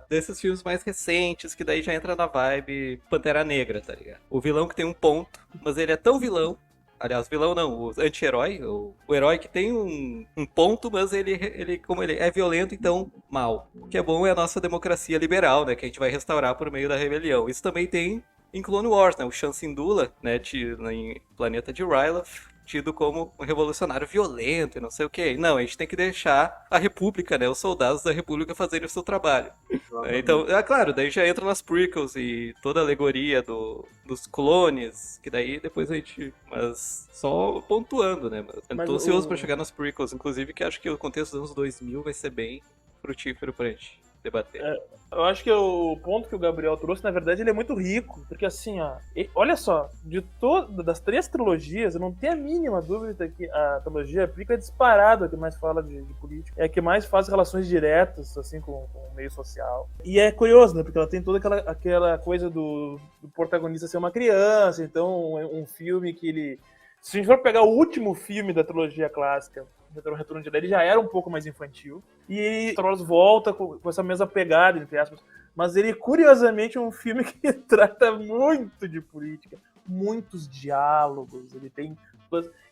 desses filmes mais recentes, que daí já entra na vibe Pantera Negra, tá ligado? O vilão que tem um ponto, mas ele é tão vilão. Aliás, vilão não, o anti-herói, o herói que tem um ponto, mas ele, como ele é violento, então mal. O que é bom é a nossa democracia liberal, né, que a gente vai restaurar por meio da rebelião. Isso também tem em Clone Wars, né, o Shan Syndulla, né, em Planeta de Ryloth, tido como um revolucionário violento e não sei o que. Não, a gente tem que deixar a República, né, os soldados da República fazerem o seu trabalho. Então, é claro, daí já entra nas prequels e toda a alegoria dos clones, que daí depois a gente... Mas só pontuando, né? Mas tô ansioso pra chegar nas prequels, inclusive, que acho que o contexto dos anos 2000 vai ser bem frutífero pra gente debater. Eu acho que o ponto que o Gabriel trouxe, na verdade, ele é muito rico. Porque assim, ó, olha só, das 3 trilogias, eu não tenho a mínima dúvida que a trilogia prequel é disparada, a que mais fala de política. É a que mais faz relações diretas, assim, com o meio social. E é curioso, né? Porque ela tem toda aquela coisa do protagonista ser uma criança, então é um filme que ele... Se a gente for pegar o último filme da trilogia clássica, o Retorno de Jedi, ele já era um pouco mais infantil. E Star Wars volta com essa mesma pegada, entre aspas. Mas ele, curiosamente, é um filme que trata muito de política. Muitos diálogos. Ele tem...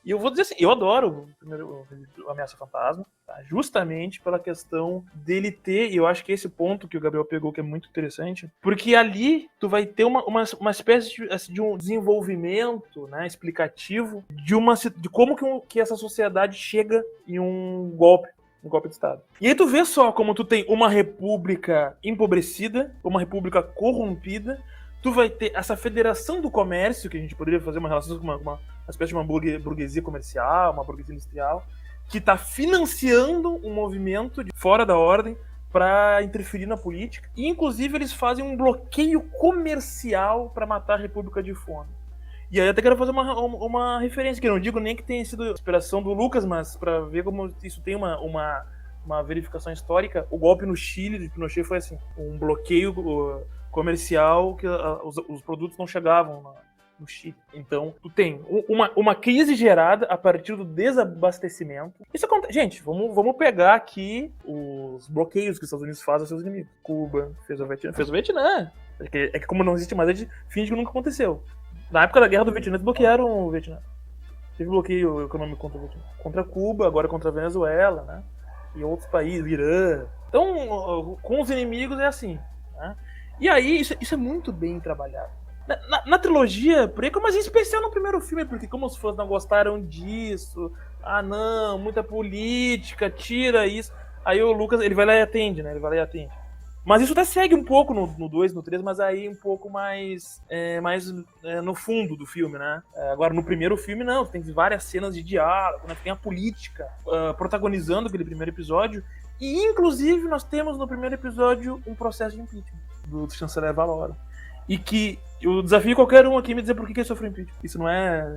E eu vou dizer assim, eu adoro o Ameaça Fantasma, tá? Justamente pela questão dele ter, e eu acho que esse ponto que o Gabriel pegou que é muito interessante, porque ali tu vai ter uma espécie de um desenvolvimento, né, explicativo de como que essa sociedade chega em um golpe de Estado. E aí tu vê só como tu tem uma república empobrecida, uma república corrompida, tu vai ter essa federação do comércio, que a gente poderia fazer uma relação com uma espécie de uma burguesia comercial, uma burguesia industrial, que está financiando um movimento de fora da ordem para interferir na política. E, inclusive, eles fazem um bloqueio comercial para matar a República de fome. E aí eu até quero fazer uma referência, que eu não digo nem que tenha sido inspiração do Lucas, mas para ver como isso tem uma verificação histórica. O golpe no Chile de Pinochet foi assim, um bloqueio comercial que os produtos não chegavam no Chile. Então, tu tem uma crise gerada a partir do desabastecimento. Isso acontece. Gente, vamos pegar aqui os bloqueios que os Estados Unidos fazem aos seus inimigos. Cuba, fez o Vietnã. É que como não existe mais, a gente finge que nunca aconteceu. Na época da Guerra do Vietnã, eles bloquearam o Vietnã. Teve bloqueio econômico contra o Vietnã. Contra Cuba, agora contra a Venezuela, né? E outros países, o Irã. Então, com os inimigos é assim, né? E aí, isso é muito bem trabalhado. Na trilogia prequel, mas em especial no primeiro filme, porque como os fãs não gostaram disso, não, muita política, tira isso. Aí o Lucas, ele vai lá e atende, né? Mas isso até segue um pouco no 2, no 3, mas aí um pouco mais no fundo do filme, né? Agora, no primeiro filme, não. Tem várias cenas de diálogo, né? Tem a política protagonizando aquele primeiro episódio. E, inclusive, nós temos no primeiro episódio um processo de impeachment do chanceler Valorum. E que eu desafio qualquer um aqui me dizer por que ele sofreu impeachment.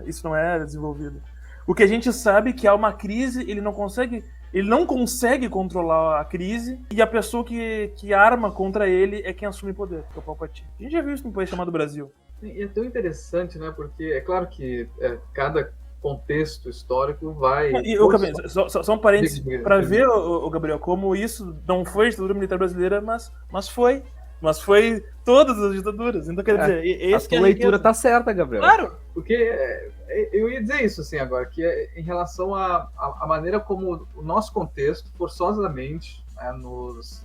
Isso não é desenvolvido. O que a gente sabe é que há uma crise, ele não consegue controlar a crise, e a pessoa que arma contra ele é quem assume poder, que é o Palpatine. A gente já viu isso num país chamado Brasil. E é tão interessante, né? Porque é claro que cada contexto histórico vai... E só um parênteses, para ver, o Gabriel, como isso não foi a ditadura militar brasileira, mas foi. Mas foi todas as ditaduras. Então, quer dizer, a sua leitura tá certa, Gabriel. Claro! Porque eu ia dizer isso, assim, agora, que em relação à maneira como o nosso contexto, forçosamente, nos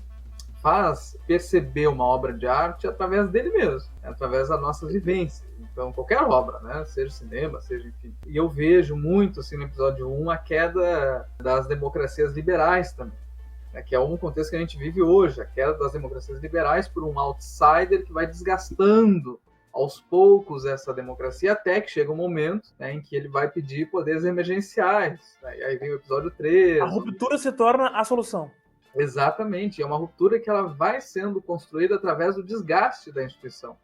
faz perceber uma obra de arte através dele mesmo, através da nossa vivência. Então, qualquer obra, né? Seja cinema, seja enfim. E eu vejo muito, assim, no episódio 1, a queda das democracias liberais também, né? Que é um contexto que a gente vive hoje, a queda das democracias liberais por um outsider que vai desgastando aos poucos essa democracia, até que chega um momento, né, em que ele vai pedir poderes emergenciais. Né? E aí vem o episódio 3. A ruptura se torna a solução. Exatamente. É uma ruptura que ela vai sendo construída através do desgaste da instituição,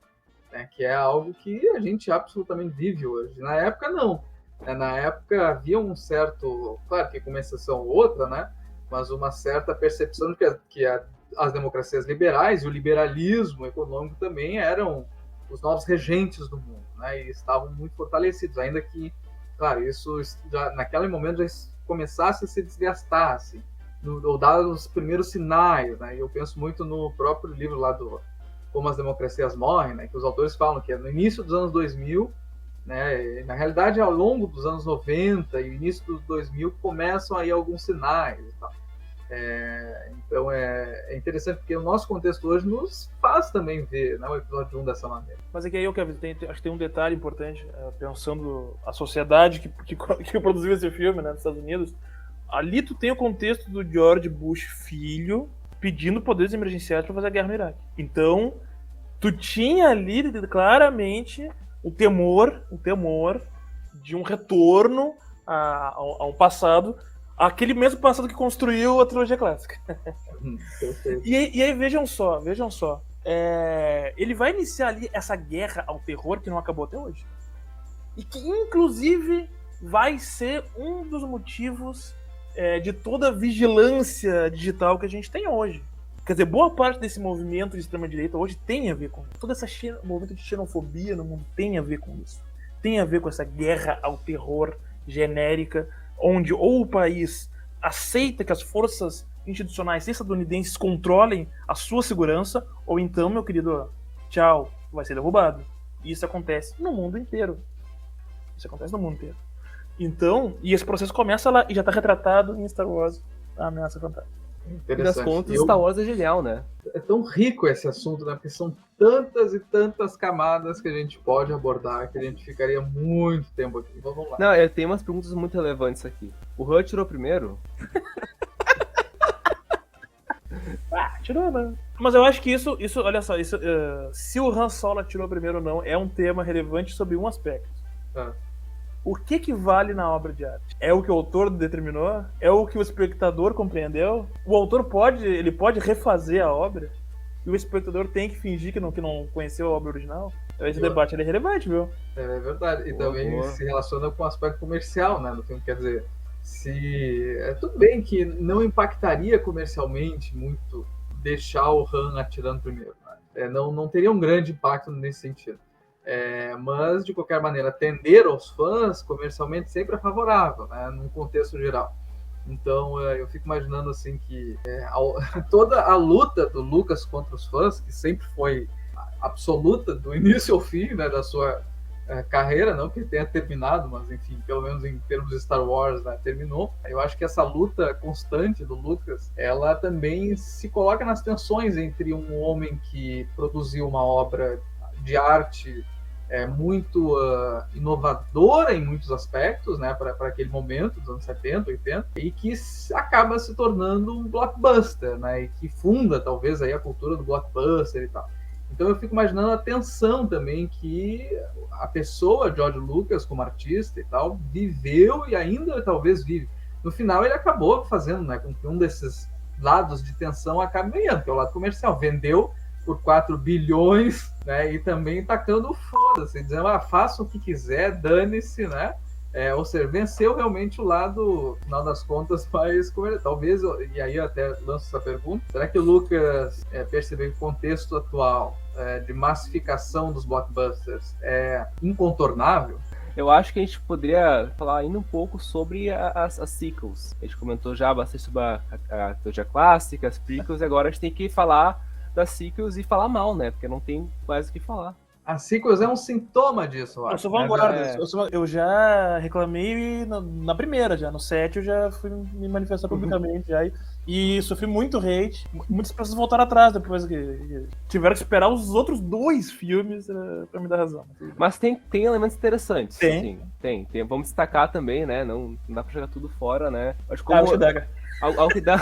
né, que é algo que a gente absolutamente vive hoje. Na época, não. Na época havia um certo... Claro que com uma exceção ou outra, né, mas uma certa percepção de que as democracias liberais e o liberalismo econômico também eram os novos regentes do mundo, né, e estavam muito fortalecidos, ainda que, claro, isso já, naquele momento já começasse a se desgastar, assim, ou dar os primeiros sinais, né, e eu penso muito no próprio livro lá do Como as Democracias Morrem, né, que os autores falam que é no início dos anos 2000, né, na realidade ao longo dos anos 90 e início dos 2000 começam aí alguns sinais e tal. Então é interessante porque o nosso contexto hoje nos faz também ver, né, o episódio 1 dessa maneira. Mas é que aí eu acho que tem um detalhe importante, pensando a sociedade que produziu esse filme, né, nos Estados Unidos. Ali tu tem o contexto do George Bush filho pedindo poderes emergenciais para fazer a guerra no Iraque. Então tu tinha ali claramente o temor de um retorno a um passado, aquele mesmo passado que construiu a trilogia clássica. E aí vejam só, ele vai iniciar ali essa guerra ao terror que não acabou até hoje, e que inclusive vai ser um dos motivos de toda a vigilância digital que a gente tem hoje. Quer dizer, boa parte desse movimento de extrema-direita hoje tem a ver com isso. Todo esse movimento de xenofobia no mundo tem a ver com isso. Tem a ver com essa guerra ao terror genérica, onde ou o país aceita que as forças institucionais estadunidenses controlem a sua segurança, ou então, meu querido, tchau, vai ser derrubado. E isso acontece no mundo inteiro. Então, e esse processo começa lá, e já está retratado em Star Wars, a Ameaça Fantasma. E das contas, Star Wars é genial, né? É tão rico esse assunto, né? Porque são tantas e tantas camadas que a gente pode abordar, que a gente ficaria muito tempo aqui. Então, vamos lá. Não, eu tenho umas perguntas muito relevantes aqui. O Han tirou primeiro? Tirou, né? Mas eu acho que isso olha só, se o Han Solo tirou primeiro ou não, é um tema relevante sobre um aspecto. O que vale na obra de arte? É o que o autor determinou? É o que o espectador compreendeu? O autor pode refazer a obra? E o espectador tem que fingir que não conheceu a obra original? Então esse debate é relevante, viu? É verdade. E também se relaciona com o aspecto comercial, né, do filme. Quer dizer, tudo bem que não impactaria comercialmente muito deixar o Han atirando primeiro, né? Não teria um grande impacto nesse sentido. Mas, de qualquer maneira, atender aos fãs comercialmente sempre é favorável, né, num contexto geral. Então, eu fico imaginando assim que toda a luta do Lucas contra os fãs, que sempre foi absoluta do início ao fim, né, da sua carreira, não que tenha terminado, mas enfim, pelo menos em termos de Star Wars, né, terminou. Eu acho que essa luta constante do Lucas, ela também se coloca nas tensões entre um homem que produziu uma obra de arte muito inovadora em muitos aspectos, né, para aquele momento, dos anos 70, 80, e que acaba se tornando um blockbuster, né, e que funda, talvez, aí a cultura do blockbuster e tal. Então eu fico imaginando a tensão também que a pessoa, George Lucas, como artista e tal, viveu e ainda talvez vive. No final ele acabou fazendo, né, com que um desses lados de tensão acabe ganhando, que é o lado comercial. Vendeu por 4 bilhões, né, e também tacando foda-se, dizendo, faça o que quiser, dane-se, né, Ou seja, venceu realmente o lado, no final das contas, mais comercial. Talvez, e aí eu até lanço essa pergunta, será que o Lucas percebeu que o contexto atual de massificação dos blockbusters é incontornável? Eu acho que a gente poderia falar ainda um pouco sobre as sequels. A gente comentou já bastante sobre a trilogia clássica, as prequels, e agora a gente tem que falar das sequels e falar mal, né? Porque não tem mais o que falar. A sequels é um sintoma disso, eu acho. Eu sou vanguarda. É. Eu já reclamei na primeira, já. No 7 eu já fui me manifestar publicamente já. E sofri muito hate. Muitas pessoas voltaram atrás depois que tiveram que esperar os outros 2 filmes pra me dar razão. Mas tem elementos interessantes. Tem. Sim, tem. Vamos destacar também, né? Não dá pra jogar tudo fora, né? Acho que algo que dá.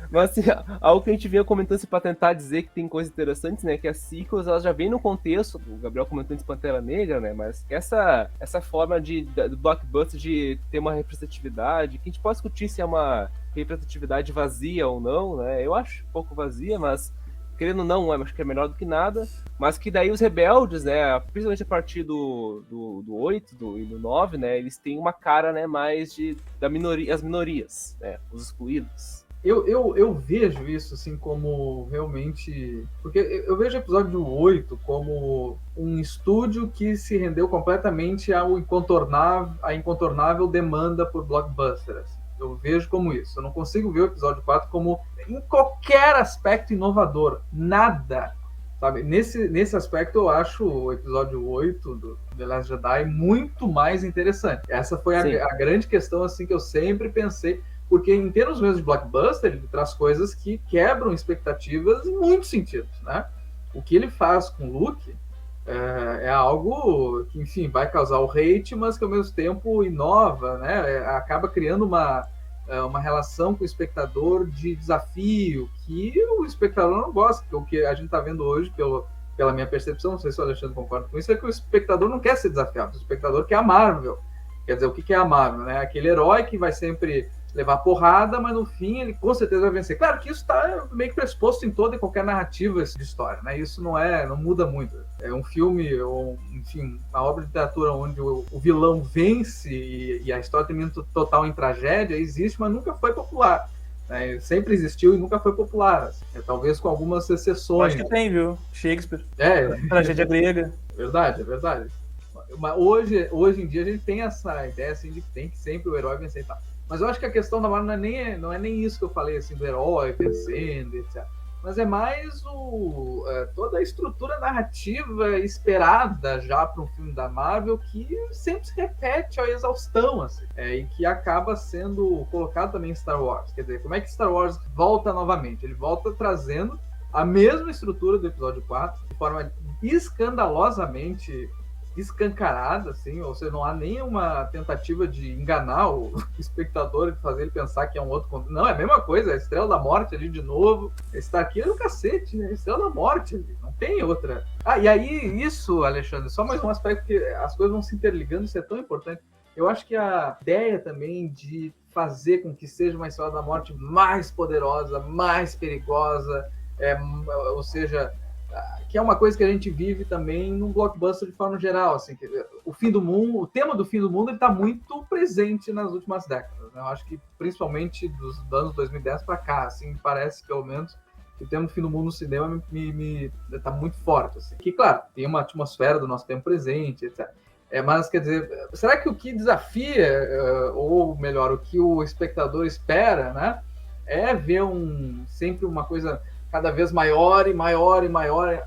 Mas assim, algo que a gente vinha comentando assim, pra tentar dizer que tem coisas interessantes, né? Que as sequels, elas já vêm no contexto, o Gabriel comentou antes Pantera Negra, né? Mas essa forma do blockbuster de ter uma representatividade, que a gente pode discutir se é uma representatividade vazia ou não, né? Eu acho um pouco vazia, mas querendo ou não, acho que é melhor do que nada, mas que daí os rebeldes, né, principalmente a partir do 8 e do 9, né, eles têm uma cara, né, mais as minorias, né, os excluídos. Eu vejo isso assim como realmente... Porque eu vejo o episódio 8 como um estúdio que se rendeu completamente à incontornável demanda por blockbusters. Eu vejo como isso. Eu não consigo ver o episódio 4 como em qualquer aspecto inovador. Nada. Sabe? Nesse aspecto eu acho o episódio 8 do The Last Jedi muito mais interessante. Essa foi a grande questão assim, que eu sempre pensei. Porque em termos mesmo de blockbuster, ele traz coisas que quebram expectativas em muitos sentidos, né? O que ele faz com o Luke é algo que, enfim, vai causar o hate, mas que ao mesmo tempo inova, né? Acaba criando uma relação com o espectador de desafio que o espectador não gosta. Porque o que a gente está vendo hoje, pela minha percepção, não sei se o Alexandre concorda com isso, é que o espectador não quer ser desafiado, o espectador quer a Marvel. Quer dizer, o que é a Marvel, né? Aquele herói que vai sempre levar porrada, mas no fim ele com certeza vai vencer. Claro que isso está meio que pressuposto em toda e qualquer narrativa de história, né? Isso não muda muito. É um filme, ou enfim, uma obra de literatura onde o vilão vence e a história termina total em tragédia, existe, mas nunca foi popular. Né? Sempre existiu e nunca foi popular. Assim. Talvez com algumas exceções. Acho que tem, viu? Shakespeare. Tragédia grega. É verdade. Mas hoje em dia a gente tem essa ideia assim, de que tem que sempre o herói vencer e tal. Mas eu acho que a questão da Marvel não é nem isso que eu falei, assim, do herói vencendo, etc. Mas é mais toda a estrutura narrativa esperada já para um filme da Marvel que sempre se repete à exaustão, assim, e que acaba sendo colocado também em Star Wars. Quer dizer, como é que Star Wars volta novamente? Ele volta trazendo a mesma estrutura do episódio 4, de forma escandalosamente escancarada, assim, ou seja, não há nenhuma tentativa de enganar o espectador e fazer ele pensar que é um outro conteúdo. Não, é a mesma coisa, é a Estrela da Morte ali de novo. Está aqui é no cacete, né? Estrela da Morte ali, não tem outra. E aí, isso, Alexandre, só mais um aspecto que as coisas vão se interligando, isso é tão importante. Eu acho que a ideia também de fazer com que seja uma Estrela da Morte mais poderosa, mais perigosa, ou seja, que é uma coisa que a gente vive também num blockbuster de forma geral, assim, que o fim do mundo, o tema do fim do mundo está muito presente nas últimas décadas, né? Eu acho que principalmente dos anos 2010 para cá, assim, parece pelo menos que o tema do fim do mundo no cinema está muito forte, assim. Que claro, tem uma atmosfera do nosso tempo presente, etc. Mas quer dizer, será que o que desafia, ou melhor, o que o espectador espera, né, é ver sempre uma coisa cada vez maior e maior e maior,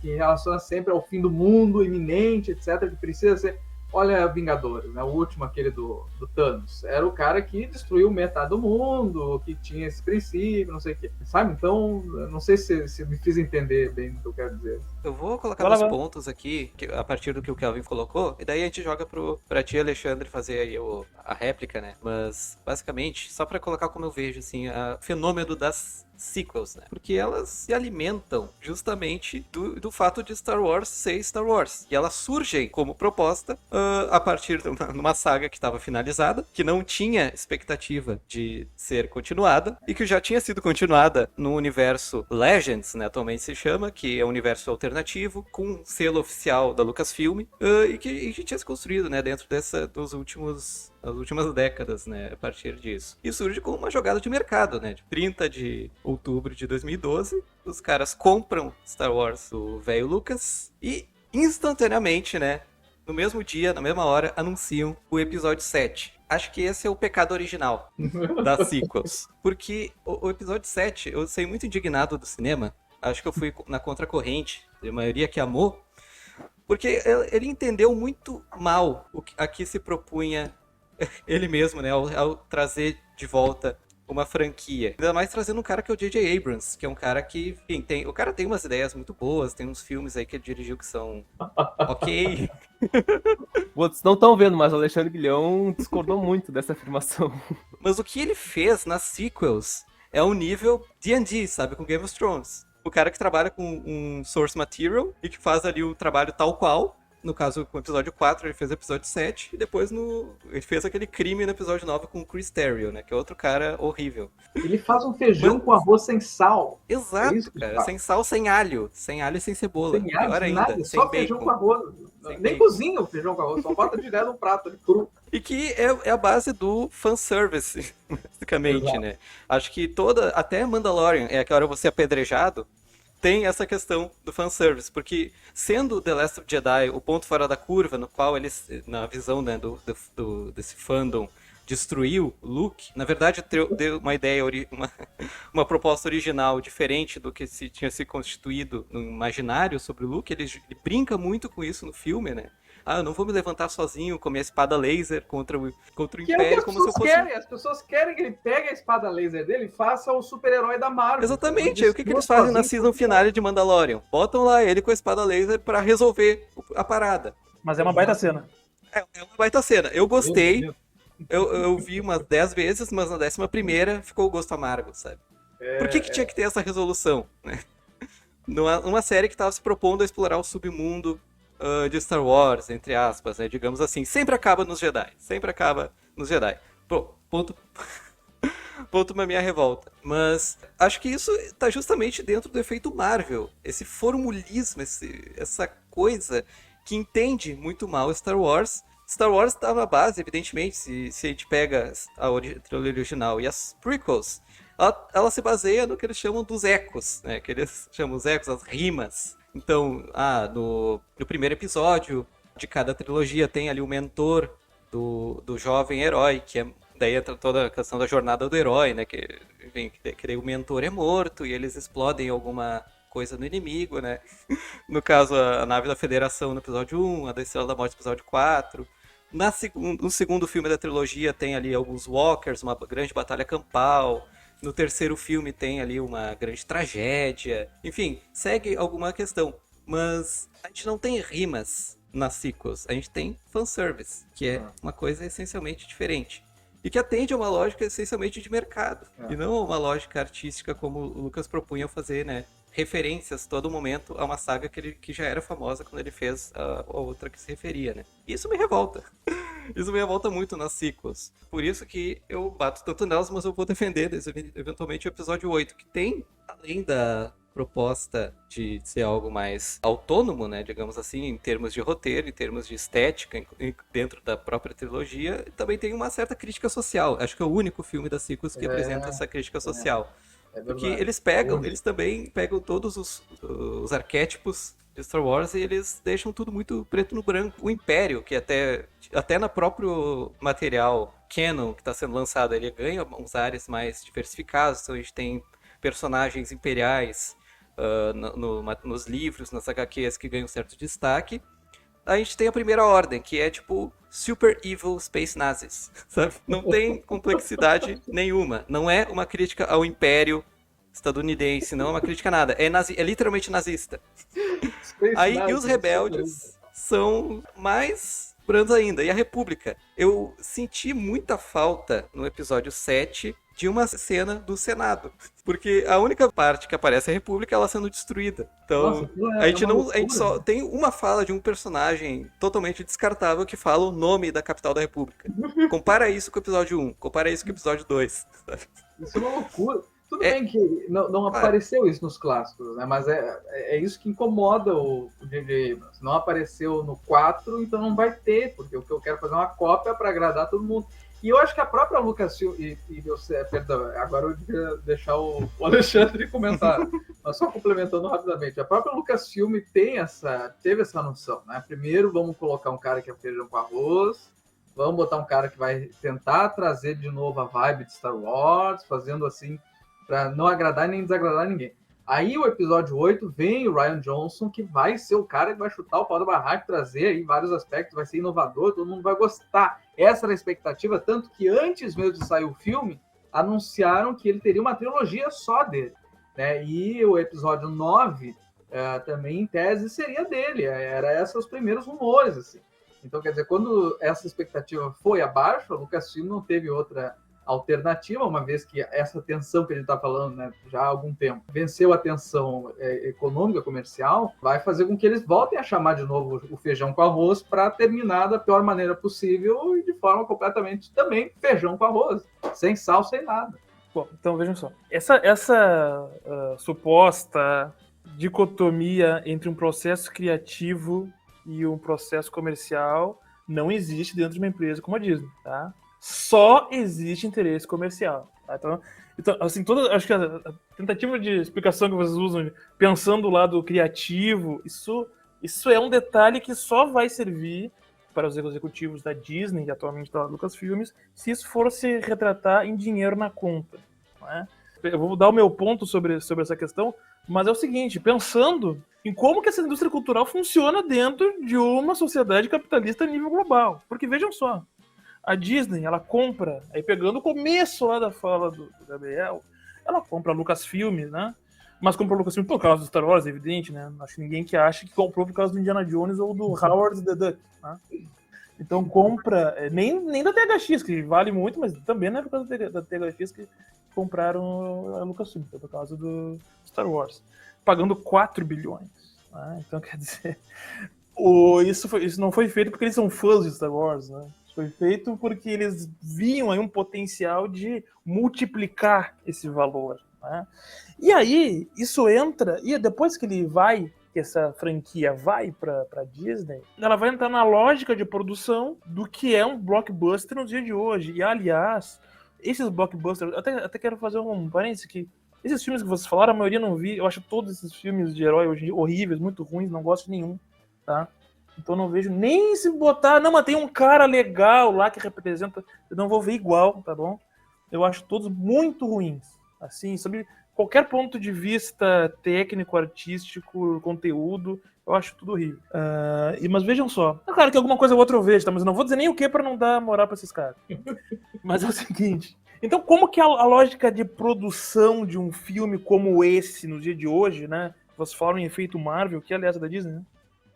que relaciona sempre ao fim do mundo iminente, etc., que precisa ser... Olha Vingadores, né? O último, aquele do Thanos, era o cara que destruiu metade do mundo, que tinha esse princípio, não sei o quê, sabe? Então, não sei se me fiz entender bem o que eu quero dizer. Eu vou colocar nos pontos aqui, a partir do que o Kelvin colocou, e daí a gente joga pra ti, Alexandre, fazer aí a réplica, né? Mas, basicamente, só pra colocar como eu vejo, assim, o fenômeno das sequels, né? Porque elas se alimentam justamente do fato de Star Wars ser Star Wars. E elas surgem como proposta a partir de uma saga que estava finalizada, que não tinha expectativa de ser continuada, e que já tinha sido continuada no universo Legends, né? Atualmente se chama, que é um universo alternativo, com selo oficial da Lucasfilm, e que tinha se construído, né? Dentro das últimas décadas, né, a partir disso. E surge como uma jogada de mercado, né, de 30 de outubro de 2012, os caras compram Star Wars do velho Lucas e instantaneamente, né, no mesmo dia, na mesma hora, anunciam o episódio 7. Acho que esse é o pecado original das sequels. Porque o episódio 7, eu saí muito indignado do cinema, acho que eu fui na contracorrente, a maioria que amou, porque ele entendeu muito mal a que se propunha ele mesmo, né, ao trazer de volta uma franquia. Ainda mais trazendo um cara que é o J.J. Abrams, que é um cara que, enfim, o cara tem umas ideias muito boas, tem uns filmes aí que ele dirigiu que são ok. Vocês não estão vendo, mas o Alexandre Guilhão discordou muito dessa afirmação. Mas o que ele fez nas sequels é um nível D&D, sabe, com Game of Thrones. O cara que trabalha com um source material e que faz ali o trabalho tal qual. No caso, com o episódio 4, ele fez o episódio 7, e depois ele fez aquele crime no episódio 9 com o Chris Terrio, né? Que é outro cara horrível. Ele faz um feijão com arroz sem sal. Exato, isso, cara. cara. Sem sal, sem alho. Sem alho e sem cebola. Sem alho, Pior sem ainda, nada, sem só bacon. feijão com arroz. Sem Nem bacon. cozinha o feijão com arroz, só bota direto no prato ali, cru. E que é a base do fanservice, basicamente, Exato. né? Acho que até Mandalorian, é que hora você é apedrejado, tem essa questão do fanservice, porque sendo The Last of Jedi o ponto fora da curva, no qual eles, na visão, né, desse fandom, destruiu o Luke, na verdade deu uma ideia, uma proposta original diferente do que tinha se constituído no imaginário sobre o Luke. Ele brinca muito com isso no filme, né? Eu não vou me levantar sozinho com a minha espada laser contra o Que é o que Império, as como se eu pessoas fosse... querem. As pessoas querem que ele pegue a espada laser dele e faça o super-herói da Marvel. Exatamente, aí o que eles fazem na season finale de Mandalorian? Botam lá ele com a espada laser pra resolver a parada. Mas é uma baita cena. É uma baita cena. Eu gostei, eu vi umas 10 vezes, mas na 11ª ficou o gosto amargo, sabe? Por que tinha que ter essa resolução, né? Numa série que estava se propondo a explorar o submundo de Star Wars, entre aspas, né? Digamos assim, sempre acaba nos Jedi. Pô, ponto pra minha revolta. Mas acho que isso tá justamente dentro do efeito Marvel. Esse formulismo, essa coisa que entende muito mal Star Wars. Star Wars tá na base, evidentemente, se a gente pega a trilogia original e as prequels, ela se baseia no que eles chamam dos ecos, né? Que eles chamam os ecos, as rimas. Então, no primeiro episódio de cada trilogia tem ali o mentor do jovem herói, daí entra toda a questão da jornada do herói, né? Que o mentor é morto e eles explodem alguma coisa no inimigo, né? No caso, a nave da Federação no episódio 1, a da Estrela da Morte no episódio 4. No segundo filme da trilogia tem ali alguns walkers, uma grande batalha campal. No terceiro filme tem ali uma grande tragédia. Enfim, segue alguma questão. Mas a gente não tem rimas nas sequels. A gente tem fanservice, que é uma coisa essencialmente diferente. E que atende a uma lógica essencialmente de mercado. E não a uma lógica artística como o Lucas propunha fazer, né? Referências todo momento a uma saga que já era famosa quando ele fez a outra que se referia, né? E isso me revolta. Isso me revolta muito nas sequels. Por isso que eu bato tanto nelas, mas eu vou defender eventualmente o episódio 8, que tem, além da proposta de ser algo mais autônomo, né, digamos assim, em termos de roteiro, em termos de estética, dentro da própria trilogia, também tem uma certa crítica social. Acho que é o único filme das sequels que apresenta essa crítica social. Porque eles também pegam todos os arquétipos de Star Wars e eles deixam tudo muito preto no branco. O Império, que até no próprio material canon que está sendo lançado, ele ganha uns ares mais diversificados. Então a gente tem personagens imperiais nos livros, nas HQs que ganham certo destaque. A gente tem a Primeira Ordem, que é tipo Super Evil Space Nazis, sabe? Não tem complexidade nenhuma. Não é uma crítica ao Império estadunidense, não é uma crítica a nada. É literalmente nazista. E os rebeldes são mais brandos ainda. E a República? Eu senti muita falta no episódio 7 de uma cena do Senado. Porque a única parte que aparece é a República, ela sendo destruída. Então, Nossa, a gente uma não. A gente loucura, só né? tem uma fala de um personagem totalmente descartável que fala o nome da capital da República. Compara isso com o episódio 1, compara isso com o episódio 2. sabe? Isso é uma loucura. Tudo É- bem que não apareceu isso nos clássicos, né? Mas é isso que incomoda o J.J. Abrams. Não apareceu no 4, então não vai ter, porque o que eu quero é fazer uma cópia para agradar todo mundo. E eu acho que a própria Lucasfilm, perdão, agora eu devia deixar o Alexandre comentar, mas só complementando rapidamente, a própria Lucasfilm teve essa noção, né? Primeiro vamos colocar um cara que é feijão com arroz, vamos botar um cara que vai tentar trazer de novo a vibe de Star Wars, fazendo assim para não agradar nem desagradar ninguém. Aí o episódio 8 vem o Rian Johnson, que vai ser o cara que vai chutar o pau da barraca, trazer aí vários aspectos, vai ser inovador, todo mundo vai gostar. Essa era a expectativa, tanto que antes mesmo de sair o filme, anunciaram que ele teria uma trilogia só dele. Né? E o episódio 9 também, em tese, seria dele. Era esses os primeiros rumores. Assim. Então, quer dizer, quando essa expectativa foi abaixo, a Lucasfilm não teve outra alternativa, uma vez que essa tensão que a gente está falando, né, já há algum tempo, venceu a tensão econômica, comercial, vai fazer com que eles voltem a chamar de novo o feijão com arroz para terminar da pior maneira possível e de forma completamente também feijão com arroz, sem sal, sem nada. Bom, então vejam só. Essa suposta dicotomia entre um processo criativo e um processo comercial não existe dentro de uma empresa como a Disney, tá? Só existe interesse comercial. Tá? Então, assim, acho que a tentativa de explicação que vocês usam, pensando do lado criativo, isso é um detalhe que só vai servir para os executivos da Disney e atualmente da Lucasfilmes, se isso for se retratar em dinheiro na conta. Né? Eu vou dar o meu ponto sobre essa questão, mas é o seguinte, pensando em como que essa indústria cultural funciona dentro de uma sociedade capitalista a nível global. Porque vejam só, a Disney, ela compra, aí pegando o começo lá da fala do Gabriel, ela compra a Lucasfilm, né? Mas comprou a Lucasfilm por causa do Star Wars, é evidente, né? Acho que ninguém que acha que comprou por causa do Indiana Jones ou do Howard the Duck, né? Então compra, nem da THX, que vale muito, mas também não é por causa da THX que compraram a Lucasfilm, foi por causa do Star Wars. Pagando 4 bilhões. Né? Então, quer dizer, isso não foi feito porque eles são fãs de Star Wars, né? Foi feito porque eles viam aí um potencial de multiplicar esse valor. Né? E aí, isso entra, e depois que essa franquia vai para Disney, ela vai entrar na lógica de produção do que é um blockbuster no dia de hoje. E, aliás, esses blockbusters, até quero fazer um parênteses que esses filmes que vocês falaram, a maioria não vi, eu acho todos esses filmes de herói hoje horríveis, muito ruins, não gosto de nenhum, tá? Então não vejo nem se botar, não, mas tem um cara legal lá que representa, eu não vou ver igual, tá bom? Eu acho todos muito ruins, assim, sobre qualquer ponto de vista técnico, artístico, conteúdo, eu acho tudo horrível. Mas vejam só, é claro que alguma coisa ou outra eu vejo, tá? Mas eu não vou dizer nem o que pra não dar moral pra esses caras. Mas é o seguinte, então como que a lógica de produção de um filme como esse, no dia de hoje, né? Vocês falam em efeito Marvel, que aliás é da Disney, né?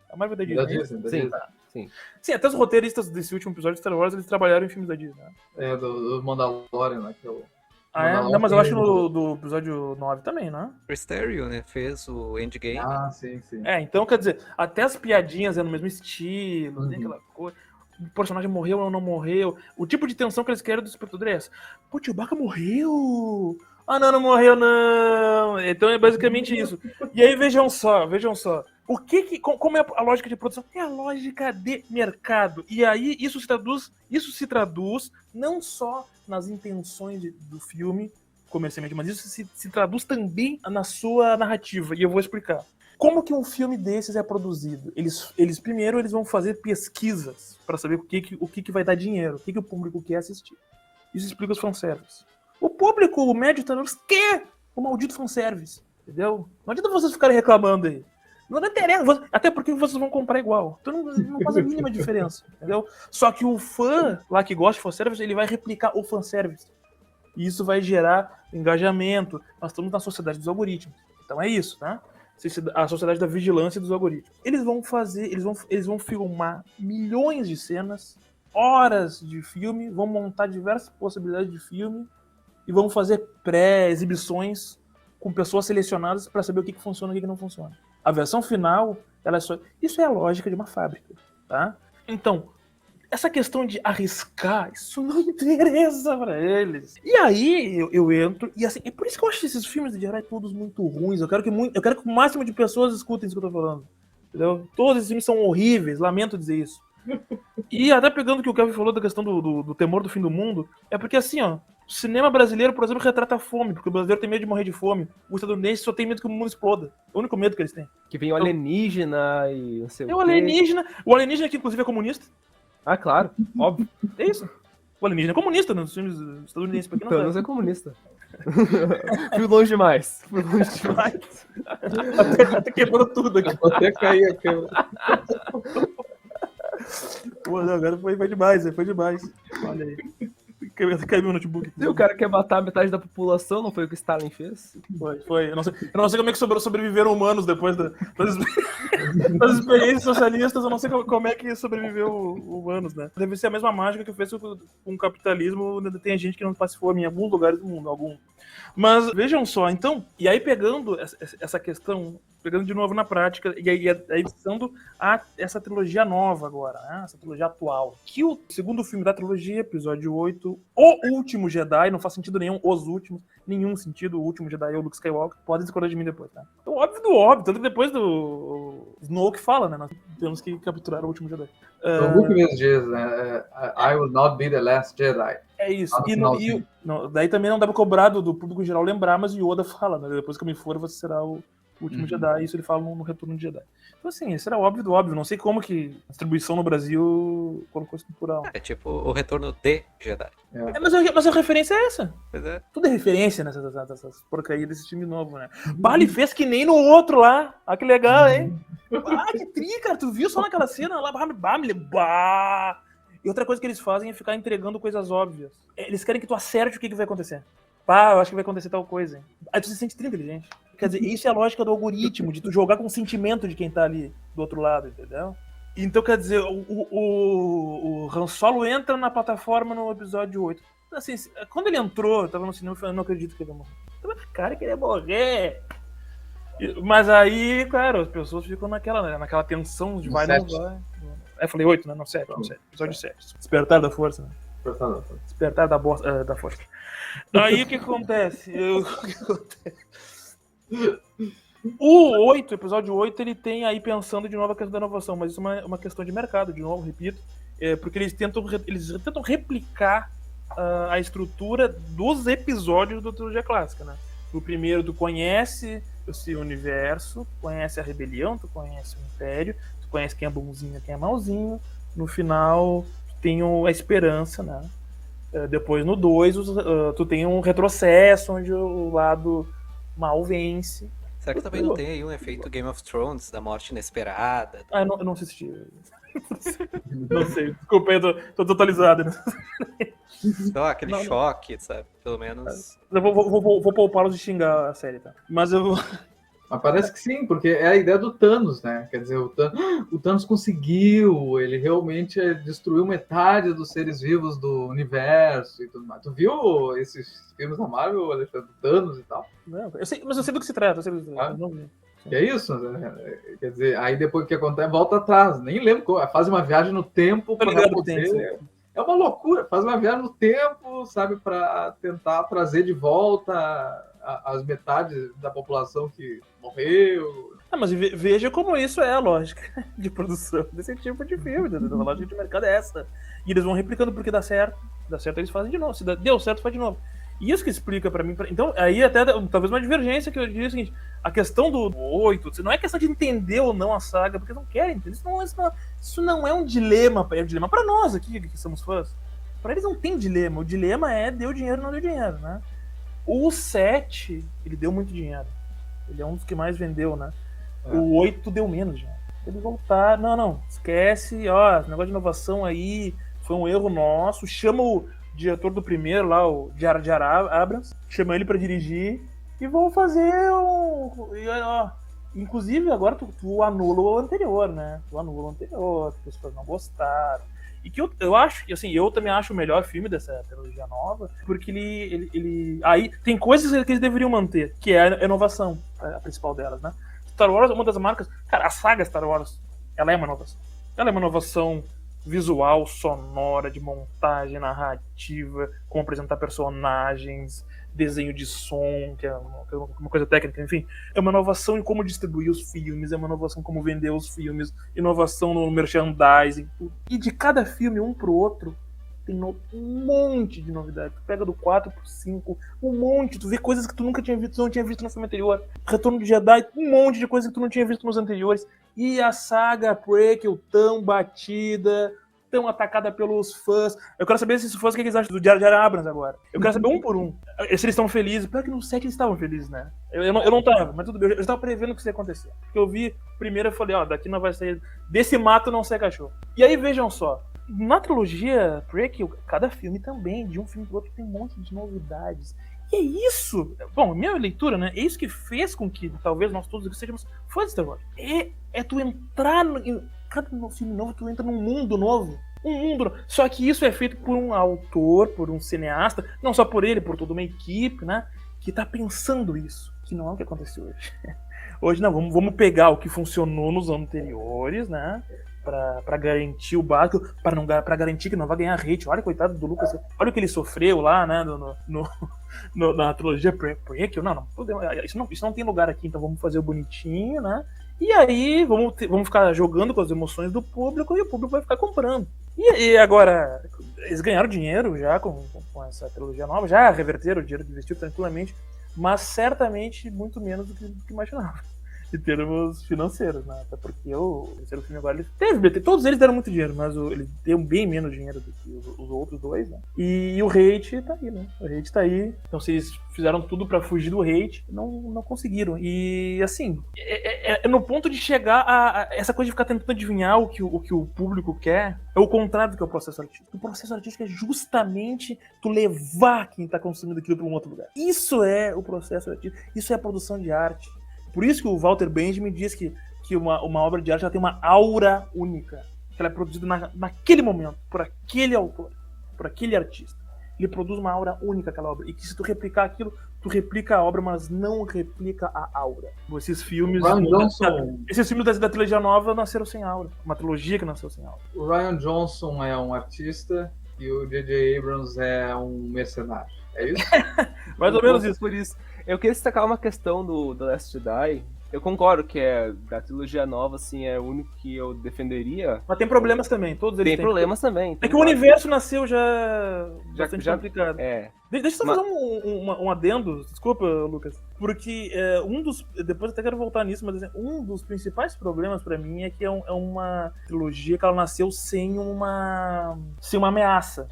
A Marvel é da Disney. Da Sim, Disney. sim. Até os roteiristas desse último episódio de Star Wars, eles trabalharam em filmes da Disney. Né? Do Mandalorian, né? Que é o Não, mas eu acho do episódio 9 também, né? O Stereo, né? Fez o Endgame. Ah, sim. Então, quer dizer, até as piadinhas é no mesmo estilo, tem aquela coisa. O personagem morreu ou não morreu. O tipo de tensão que eles querem do espectador é essa. Pô, Chewbacca morreu! Ah, não morreu, não! Então é basicamente isso. E aí, vejam só. Como é a lógica de produção? É a lógica de mercado. E aí, isso se traduz não só nas intenções do filme, comercialmente, mas isso se traduz também na sua narrativa. E eu vou explicar. Como que um filme desses é produzido? Eles primeiro vão fazer pesquisas para saber o que vai dar dinheiro, o que o público quer assistir. Isso explica os fanservice. O público, o médio, quer o maldito fanservice, entendeu? Não adianta vocês ficarem reclamando aí. Não interessa, até porque vocês vão comprar igual. Então não faz a mínima diferença, entendeu? Só que o fã lá que gosta de fanservice, ele vai replicar o fanservice. E isso vai gerar engajamento. Nós estamos na sociedade dos algoritmos. Então é isso, né? A sociedade da vigilância dos algoritmos. Eles vão filmar milhões de cenas, horas de filme, vão montar diversas possibilidades de filme e vamos fazer pré-exibições com pessoas selecionadas para saber o que funciona e o que não funciona. A versão final, ela é só... Isso é a lógica de uma fábrica, tá? Então, essa questão de arriscar, isso não interessa pra eles. E aí eu entro, e assim, é por isso que eu acho esses filmes de herói todos muito ruins. Eu quero que o máximo de pessoas escutem isso que eu tô falando. Entendeu? Todos esses filmes são horríveis, lamento dizer isso. E até pegando o que o Kevin falou da questão do temor do fim do mundo, é porque assim, ó, o cinema brasileiro, por exemplo, retrata a fome, porque o brasileiro tem medo de morrer de fome. O estadunidense só tem medo que o mundo exploda. É o único medo que eles têm. Que vem o alienígena e não sei É o o quê. alienígena que inclusive é comunista. Ah, claro, óbvio. É isso. O alienígena é comunista nos filmes estadunidenses, pra quem não Thanos sabe. é comunista. Fui longe demais. Fui longe demais. Até quebrou tudo aqui. Até cair aqui. Pô, não, agora foi demais, foi demais. Olha aí. Caiu meu notebook. Se o cara quer matar metade da população, não foi o que Stalin fez? Foi. Eu não sei como é que sobreviveram humanos depois das experiências socialistas. Eu não sei como é que sobreviveu humanos, né? Deve ser a mesma mágica que fez com o capitalismo. Tem gente que não passa fome em alguns lugares do mundo, Mas vejam só, então, e aí pegando essa questão, pegando de novo na prática, e aí pensando essa trilogia nova agora, né? Essa trilogia atual. Que o segundo filme da trilogia, episódio 8, O Último Jedi, não faz sentido nenhum, nenhum sentido, o Último Jedi é o Luke Skywalker, pode discordar de mim depois, tá? Então, óbvio do óbvio, tanto que depois do Snoke fala, né? Nós temos que capturar o Último Jedi. O Luke mesmo diz, né? I will not be the last Jedi. É isso. Daí também não dá pra cobrar do público geral lembrar, mas o Yoda fala, né? Depois que eu me for, você será o último Jedi. Isso ele fala no Retorno de Jedi. Então, assim, esse era óbvio do óbvio. Não sei como que a distribuição no Brasil colocou isso no plural. É tipo o Retorno de Jedi. Mas a referência é essa. Pois é. Tudo é referência nessas porcarias desse time novo, né? Ele fez que nem no outro lá. Ah, que legal, hein? Que tri, cara. Tu viu só naquela cena lá? E outra coisa que eles fazem é ficar entregando coisas óbvias. Eles querem que tu acerte o que vai acontecer. Eu acho que vai acontecer tal coisa. Aí tu se sente inteligente. Quer dizer, isso é a lógica do algoritmo, de tu jogar com o sentimento de quem tá ali do outro lado, entendeu? Então, quer dizer, o Han Solo entra na plataforma no episódio 8. Assim, quando ele entrou, eu tava no cinema e falei, não acredito que ele ia morrer. Cara, que ele ia morrer. Mas aí, claro, as pessoas ficam naquela tensão de vai, não vai. Aí eu falei 8, né? Não, 7. Episódio 7. Despertar da força, né? Despertar da força. Aí o que acontece? O 8, episódio 8, ele tem aí pensando de novo a questão da inovação, mas isso é uma questão de mercado, de novo, repito, porque eles tentam replicar a estrutura dos episódios da trilogia clássica, né? No primeiro, tu conhece esse universo, tu conhece a rebelião, tu conhece o Império, tu conhece quem é bonzinho e quem é malzinho. No final, tu tem a esperança, né? Depois, no 2, tu tem um retrocesso, onde o lado mal vence. Será que também não tem aí um efeito Game of Thrones, da morte inesperada? Eu não assisti. Não sei, desculpa, eu tô totalizado. Né? Então, aquele choque, sabe? Pelo menos. Eu vou poupá-los de xingar a série, tá? Mas parece que sim, porque é a ideia do Thanos, né? Quer dizer, o Thanos conseguiu, ele realmente destruiu metade dos seres vivos do universo e tudo mais. Tu viu esses filmes da Marvel, Alexandre, do Thanos e tal? Não, mas eu sei do que se trata. Não vi. É isso, né? Quer dizer, aí depois que acontece, volta atrás. Nem lembro, faz uma viagem no tempo para poder... É uma loucura, faz uma viagem no tempo, sabe, para tentar trazer de volta as metades da população que morreu. Mas veja como isso é a lógica de produção desse tipo de filme, a lógica de mercado é essa. E eles vão replicando porque dá certo eles fazem de novo, se deu certo faz de novo. E isso que explica pra mim, então aí até talvez uma divergência que eu diria o seguinte, a questão do 8, não é questão de entender ou não a saga, porque não querem entender, isso não é um dilema, é um dilema pra nós aqui, que somos fãs. Pra eles não tem dilema, o dilema é deu dinheiro ou não deu dinheiro, né? O 7, ele deu muito dinheiro, ele é um dos que mais vendeu, né? O 8 deu menos dinheiro. Eles voltaram, não, esquece, esse negócio de inovação aí foi um erro nosso, chama o diretor do primeiro lá, o Jar Jar Abrams, chama ele pra dirigir e vão fazer inclusive agora tu anula o anterior, né? Tu anula o anterior, as pessoas não gostaram. E que eu acho que, assim, eu também acho o melhor filme dessa trilogia nova, porque ele aí tem coisas que eles deveriam manter, que é a inovação, a principal delas, né? Star Wars é uma das marcas, cara, a saga Star Wars, ela é uma inovação. Ela é uma inovação visual, sonora, de montagem, narrativa, como apresentar personagens, desenho de som, que é uma coisa técnica, enfim. É uma inovação em como distribuir os filmes, é uma inovação em como vender os filmes, inovação no merchandising. E de cada filme, um pro outro, tem um monte de novidade. Tu pega do 4 pro 5, um monte. Tu vê coisas que tu nunca tinha visto, tu não tinha visto no filme anterior. Retorno de Jedi, um monte de coisas que tu não tinha visto nos anteriores. E a saga Prequel tão batida, tão atacada pelos fãs. Eu quero saber se os fãs o que eles acham do Jar Jar Abrams agora. Eu quero saber um por um. Se eles estão felizes. Pior que no 7 eles estavam felizes, né? Eu não tava, mas tudo bem. Eu estava prevendo que isso ia acontecer. Porque eu vi primeiro e falei, daqui não vai sair. Desse mato não sai cachorro. E aí vejam só. Na trilogia Prequel, cada filme também, de um filme pro outro, tem um monte de novidades. E é isso, bom, minha leitura, né? É isso que fez com que talvez nós todos aqui sejamos fãs de Star Wars. É tu entrar em cada filme novo, tu entra num mundo novo. Um mundo novo. Só que isso é feito por um autor, por um cineasta, não só por ele, por toda uma equipe, né? Que tá pensando isso, que não é o que aconteceu hoje. Hoje não, vamos pegar o que funcionou nos anteriores, né? Pra garantir o básico, pra garantir que não vai ganhar hate. Olha, coitado do Lucas, olha o que ele sofreu lá, né, na trilogia Prequel. Não, isso não tem lugar aqui, então vamos fazer o bonitinho, né, e aí vamos ficar jogando com as emoções do público e o público vai ficar comprando. E agora, eles ganharam dinheiro já com essa trilogia nova, já reverteram o dinheiro que investiu tranquilamente, mas certamente muito menos do que imaginava. Em termos financeiros, né? Até porque o terceiro filme agora ele teve, todos eles deram muito dinheiro, mas ele deu bem menos dinheiro do que os outros dois, né? E o hate tá aí, né? O hate tá aí. Então, se eles fizeram tudo pra fugir do hate, não conseguiram. E assim, é no ponto de chegar a essa coisa de ficar tentando adivinhar o que o público quer, é o contrário do que é o processo artístico. O processo artístico é justamente tu levar quem tá consumindo aquilo pra um outro lugar. Isso é o processo artístico, isso é a produção de arte. Por isso que o Walter Benjamin diz que uma obra de arte já tem uma aura única. Que ela é produzida naquele momento, por aquele autor, por aquele artista. Ele produz uma aura única, aquela obra. E que se tu replicar aquilo, tu replica a obra, mas não replica a aura. Esses filmes da trilogia nova nasceram sem aura. Uma trilogia que nasceu sem aura. O Rian Johnson é um artista e o J.J. Abrams é um mercenário. É isso? Mais ou menos isso, por isso. Eu queria destacar uma questão do The Last Jedi. Eu concordo que da trilogia nova, assim, é o único que eu defenderia. Mas tem problemas também, todos eles têm. Tem problemas também. É que o universo nasceu já bastante complicado. Deixa eu só fazer um adendo, desculpa, Lucas. Porque depois até quero voltar nisso, mas um dos principais problemas pra mim é que é uma trilogia que ela nasceu sem uma ameaça.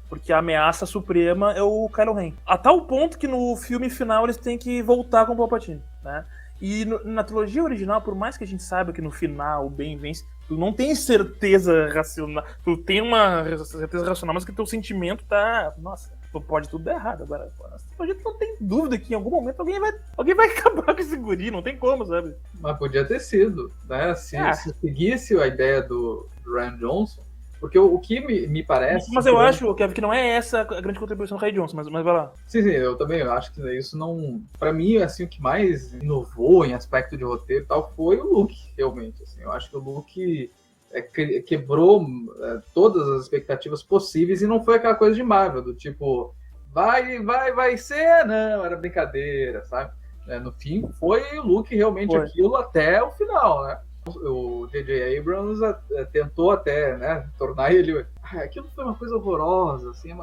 Porque a ameaça suprema é o Kylo Ren. A tal ponto que no filme final eles têm que voltar com o Palpatine, né? E na trilogia original, por mais que a gente saiba que no final o bem vence, tu não tem certeza racional. Tu tem uma certeza racional, mas que teu sentimento tá... Nossa, pode tudo dar errado. Agora, a gente não tem dúvida que em algum momento alguém vai acabar com esse guri, não tem como, sabe? Mas podia ter sido, né? Se seguisse a ideia do Rian Johnson. Porque o que me parece... Mas eu acho, Kevin, que não é essa a grande contribuição do Rian Johnson, mas vai lá. Sim, eu também acho que isso não... Pra mim, assim, o que mais inovou em aspecto de roteiro e tal foi o Luke, realmente. Assim, eu acho que o Luke quebrou todas as expectativas possíveis e não foi aquela coisa de Marvel, do tipo, vai ser, não, era brincadeira, sabe? No fim, foi o Luke realmente aquilo até o final, né? O J.J. Abrams tentou até, né, tornar ele... Aquilo foi uma coisa horrorosa, assim,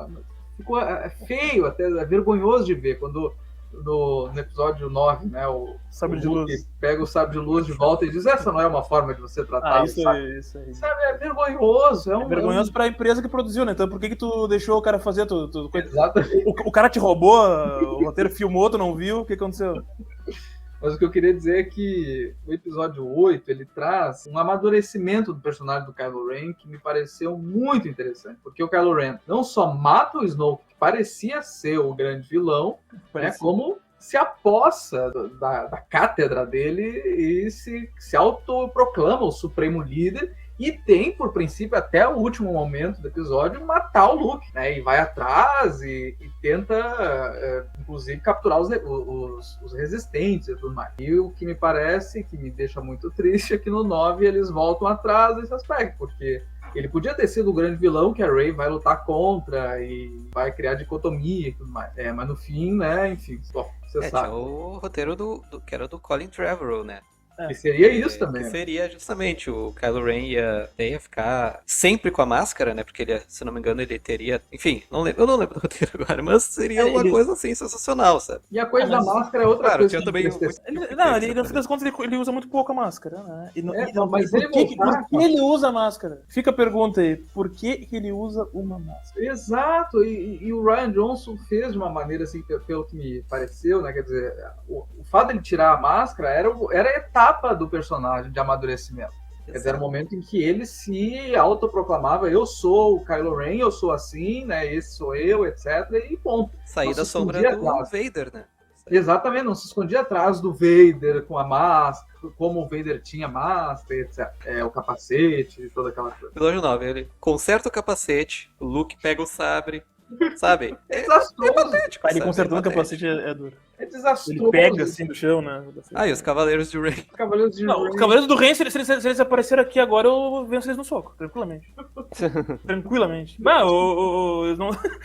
ficou feio, até vergonhoso de ver, quando no episódio 9, né, o Luke pega o sabre de luz de volta e diz, essa não é uma forma de você tratar isso aí. Sabe, é vergonhoso. É vergonhoso pra empresa que produziu, né? Então por que tu deixou o cara fazer? Exatamente. O cara te roubou, o roteiro filmou, tu não viu, o que aconteceu? Mas o que eu queria dizer é que o episódio 8, ele traz um amadurecimento do personagem do Kylo Ren que me pareceu muito interessante. Porque o Kylo Ren não só mata o Snoke, que parecia ser o grande vilão, né, como se apossa da cátedra dele e se autoproclama o supremo líder e tem, por princípio, até o último momento do episódio, matar o Luke, né? E vai atrás e tenta, inclusive, capturar os resistentes e tudo mais. E o que me parece, que me deixa muito triste, é que no 9 eles voltam atrás desse aspecto, porque ele podia ter sido o grande vilão que a Rey vai lutar contra e vai criar dicotomia e tudo mais. Mas no fim, né, enfim, bom, você sabe. Tinha o roteiro que era do Colin Trevorrow, né? E seria isso também. Que seria justamente o Kylo Ren ia ficar sempre com a máscara, né? Porque ele, se não me engano, ele teria. Enfim, eu não lembro do roteiro agora, mas seria uma coisa assim sensacional, sabe? E a coisa da máscara é outra coisa. Tinha também no fim das contas, ele usa muito pouco a máscara, né? Mas por que ele usa a máscara? Fica a pergunta aí, por que ele usa uma máscara? Exato, e o Rian Johnson fez de uma maneira assim, pelo que me pareceu, né? Quer dizer, o fato de ele tirar a máscara era a etapa do personagem de amadurecimento. Quer dizer, era o momento em que ele se autoproclamava: eu sou o Kylo Ren, eu sou assim, né? Esse sou eu, etc. E ponto. Sair da sombra do Vader, né? Exatamente, não se escondia atrás do Vader com a máscara, como o Vader tinha máscara, etc. O capacete, toda aquela coisa. Episódio 9, ele conserta o capacete, o Luke pega o sabre, sabe? É desastroso. Patético, Ele consertando o capacete é duro. É desastroso. Ele pega assim do chão, né? E os Cavaleiros de Rey? Os Cavaleiros do Ren, se eles aparecerem aqui agora, eu venço eles no soco, tranquilamente. Tranquilamente.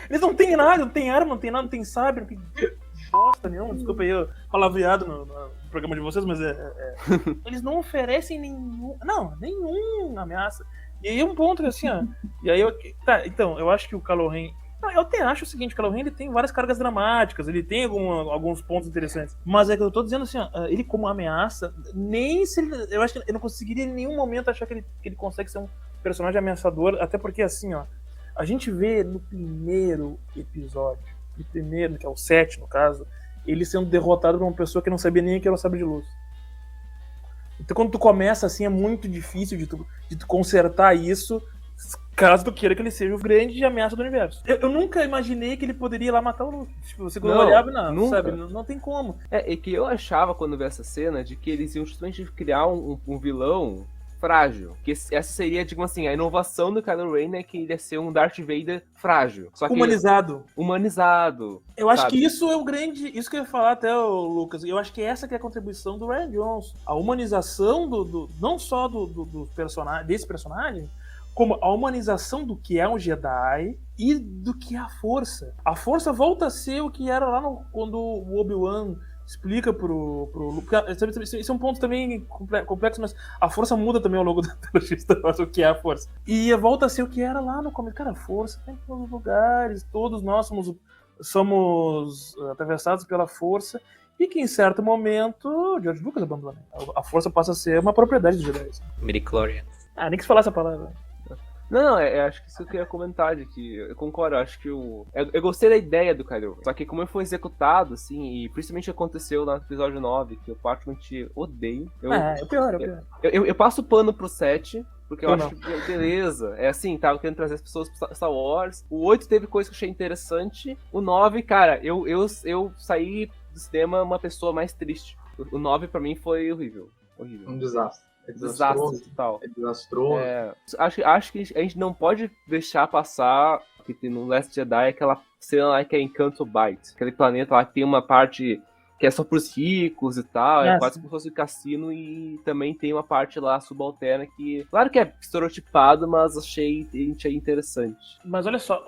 Eles não têm nada, não tem arma, não tem nada, não tem sabre, não tem bosta nenhuma. Desculpa aí eu palavreado no programa de vocês, mas eles não oferecem nenhuma ameaça. E aí um ponto assim, ó. E aí então, eu acho que o Kylo Ren. Eu até acho o seguinte, o Kylo Ren ele tem várias cargas dramáticas, ele tem alguns pontos interessantes. Mas é que eu tô dizendo assim, ó, ele como ameaça, nem se ele. Eu acho que eu não conseguiria em nenhum momento achar que ele consegue ser um personagem ameaçador, até porque assim, ó, a gente vê no primeiro episódio, que é o 7 no caso, ele sendo derrotado por uma pessoa que não sabia nem que era o sabre de luz. Então quando tu começa assim, é muito difícil de tu consertar isso, caso tu queira que ele seja o grande ameaça do universo. Eu nunca imaginei que ele poderia ir lá matar o Luke. Tipo, você quando olhava, sabe? Não tem como. E que eu achava, quando vi essa cena, de que eles iam justamente criar um vilão frágil. Que essa seria, digamos assim, a inovação do Kylo Ren, né? Que ele ia ser um Darth Vader frágil. Só que humanizado. Eu acho que isso é o grande... Isso que eu ia falar até, Lucas. Eu acho que essa que é a contribuição do Rian Johnson. A humanização não só do personagem, desse personagem, como a humanização do que é um Jedi e do que é a Força. A Força volta a ser o que era lá quando o Obi-Wan explica pro Luke. Esse é um ponto também complexo, mas a Força muda também ao longo da trilogia, o que é a Força. E volta a ser o que era lá no começo. Cara, a Força tá em todos os lugares, todos nós somos atravessados pela Força, e que em certo momento George Lucas abandona. A Força passa a ser uma propriedade dos Jedi. Midichlorian. Nem que se falar essa palavra. Não, acho que isso que eu queria comentar, de que eu concordo, acho que eu gostei da ideia do Kylo Ren, só que como ele foi executado, assim, e principalmente aconteceu no episódio 9, que eu particularmente odeio. É o pior. Eu passo pano pro 7, porque eu acho que, beleza, é assim, tava querendo trazer as pessoas pro Star Wars. O 8 teve coisa que eu achei interessante. O 9, cara, eu saí do cinema uma pessoa mais triste. O 9 pra mim foi horrível. Um desastre. Desastre total. É desastroso. Acho que a gente não pode deixar passar que tem no Last Jedi aquela cena lá que é em Canto Bight. Aquele planeta lá que tem uma parte que é só pros ricos e tal, é quase como se fosse um cassino, e também tem uma parte lá subalterna que, claro que é estereotipado, mas achei interessante. Mas olha só,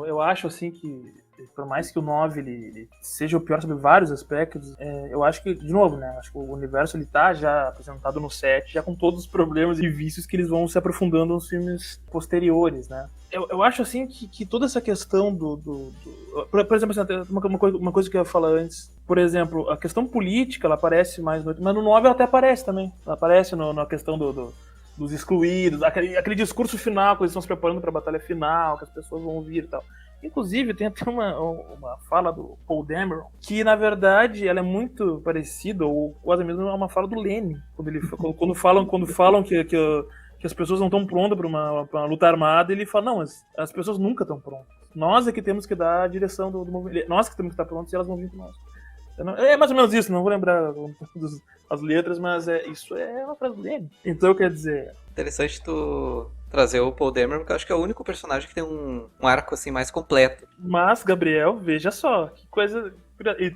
eu acho assim que, por mais que o 9 ele seja o pior sobre vários aspectos, eu acho que, de novo, né, acho que o universo ele tá já apresentado no 7, já com todos os problemas e vícios que eles vão se aprofundando nos filmes posteriores, né. Eu acho assim que toda essa questão por exemplo, assim, uma coisa que eu ia falar antes, por exemplo, a questão política, ela aparece mais mas no 9 ela até aparece também, ela aparece na questão dos excluídos, aquele discurso final, que eles estão se preparando para a batalha final, que as pessoas vão ouvir e tal. Inclusive, tem até uma fala do Paul Dameron, que na verdade ela é muito parecida, ou quase mesmo uma fala do Lenin, quando falam que as pessoas não estão prontas para uma luta armada, ele fala, não, as pessoas nunca estão prontas. Nós é que temos que dar a direção do movimento, nós que temos que estar prontos e elas vão vir com nós. É mais ou menos isso, não vou lembrar as letras, mas isso é uma frase do Lenin. Então, quer dizer... Interessante tu trazer o Paul Dameron, porque eu acho que é o único personagem que tem um arco assim mais completo. Mas, Gabriel, veja só, que coisa...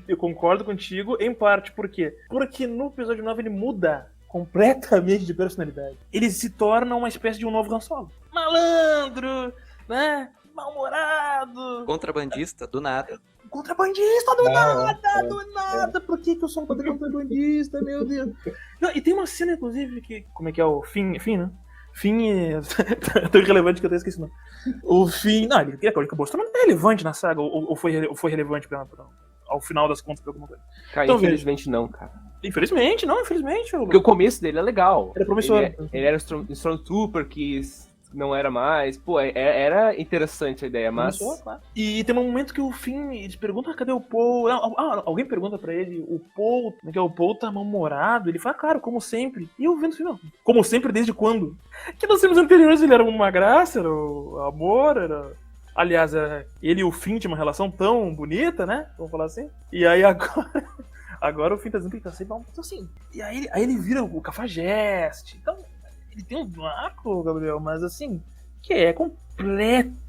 Eu concordo contigo, em parte, por quê? Porque no episódio 9 ele muda completamente de personalidade. Ele se torna uma espécie de um novo Han Solo. Malandro, né? Mal-humorado. Contrabandista, do nada. Contrabandista do nada. Por que eu sou um contrabandista, meu Deus? Não, e tem uma cena, inclusive, que... Como é que é o Finn, né? Finn é tão irrelevante que eu até esqueci o nome. O Finn... Não, ele acabou se tornando relevante na saga, ou foi relevante ao final das contas pra alguma coisa. Cara, Então, infelizmente não, cara. Infelizmente. Porque o começo dele é legal. Ele é promissor. Ele era Stormtrooper que não era mais. Pô, era interessante a ideia, mas... Promissor, claro. E tem um momento que o Finn, eles perguntam, cadê o Paul? Alguém pergunta pra ele, o Paul, o Paul tá mal-humorado? Ele fala, claro, como sempre. E eu vendo assim, não, como sempre, desde quando? Que nos filmes anteriores ele era uma graça, era o amor, era... Aliás, ele e o Finn tinham uma relação tão bonita, né? Vamos falar assim. E aí agora o Finn tá dizendo que ele tá sempre mal. Então assim, e aí ele vira o Cafajeste. Então, ele tem um arco, Gabriel, mas assim, que é completamente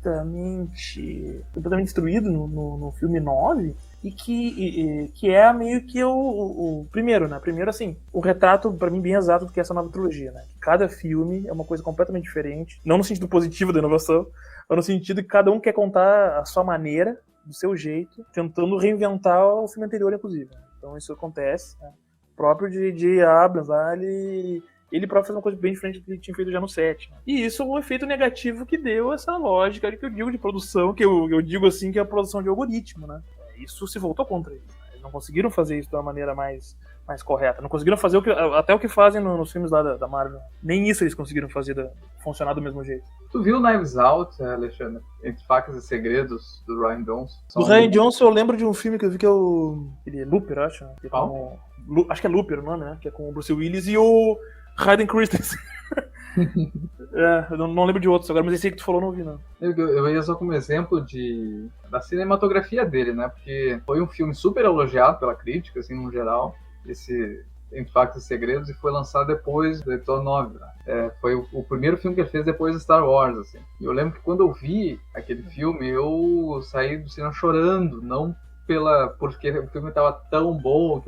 destruído no filme 9. E que é meio que o primeiro, né? Primeiro, assim, o retrato, pra mim, bem exato do que é essa nova trilogia, né? Cada filme é uma coisa completamente diferente. Não no sentido positivo da inovação, mas no sentido que cada um quer contar a sua maneira, do seu jeito, tentando reinventar o filme anterior, inclusive. Então isso acontece, né? O próprio J.J. Abrams lá, ele próprio fez uma coisa bem diferente do que ele tinha feito já no 7. Né? E isso é o efeito negativo que deu essa lógica que eu digo de produção, que eu digo assim, que é a produção de algoritmo, né? Isso se voltou contra eles. Eles não conseguiram fazer isso de uma maneira mais correta. Não conseguiram fazer até o que fazem nos filmes lá da Marvel. Nem isso eles conseguiram fazer funcionar do mesmo jeito. Tu viu Knives Out, Alexandre? Entre Facas e Segredos, do Ryan Johnson? Do Ryan Johnson eu lembro de um filme que eu vi que é ele é Looper, acho. Que é acho que é Looper o nome, né? Que é com o Bruce Willis e o Hayden Christensen. Eu não lembro de outros agora, mas esse aí que tu falou eu não vi, não. Eu ia só como exemplo da cinematografia dele, né? Porque foi um filme super elogiado pela crítica, assim, no geral. Esse Entre Factos e Segredos, e foi lançado depois do episódio 9, né? Foi o primeiro filme que ele fez depois de Star Wars, assim. E eu lembro que quando eu vi aquele filme, eu saí do cinema chorando, não porque o filme estava tão bom,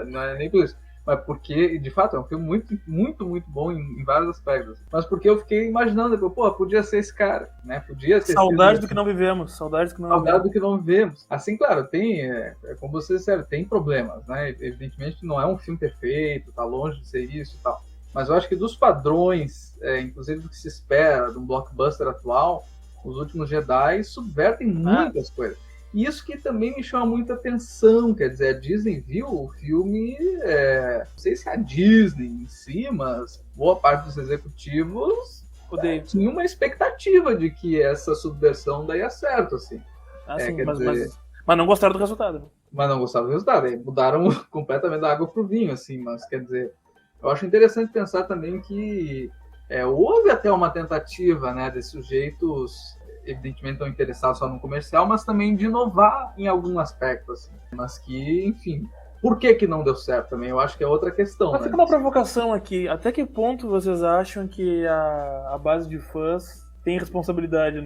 não é nem por isso, mas porque, de fato, é um filme muito, muito, muito bom em vários aspectos. Mas porque eu fiquei imaginando, podia ser esse cara, né? Podia ser Saudade do que não vivemos. Saudade do que não vivemos. Assim, claro, tem, como vocês disseram, tem problemas, né? Evidentemente não é um filme perfeito, tá longe de ser isso e tal. Mas eu acho que dos padrões, inclusive do que se espera de um blockbuster atual, os últimos Jedi subvertem muitas coisas. E isso que também me chama muita atenção, quer dizer, a Disney viu o filme, não sei se a Disney em si, mas boa parte dos executivos tinha uma expectativa de que essa subversão daria certo, assim. Sim, mas não gostaram do resultado. Né? Mas não gostaram do resultado, mudaram completamente da água pro vinho, assim, mas quer dizer, eu acho interessante pensar também que houve até uma tentativa, né, desses sujeitos evidentemente estão interessados só no comercial, mas também de inovar em algum aspecto, assim. Mas que, enfim, por que não deu certo também? Eu acho que é outra questão. Mas fica uma provocação aqui. Até que ponto vocês acham que a base de fãs tem responsabilidade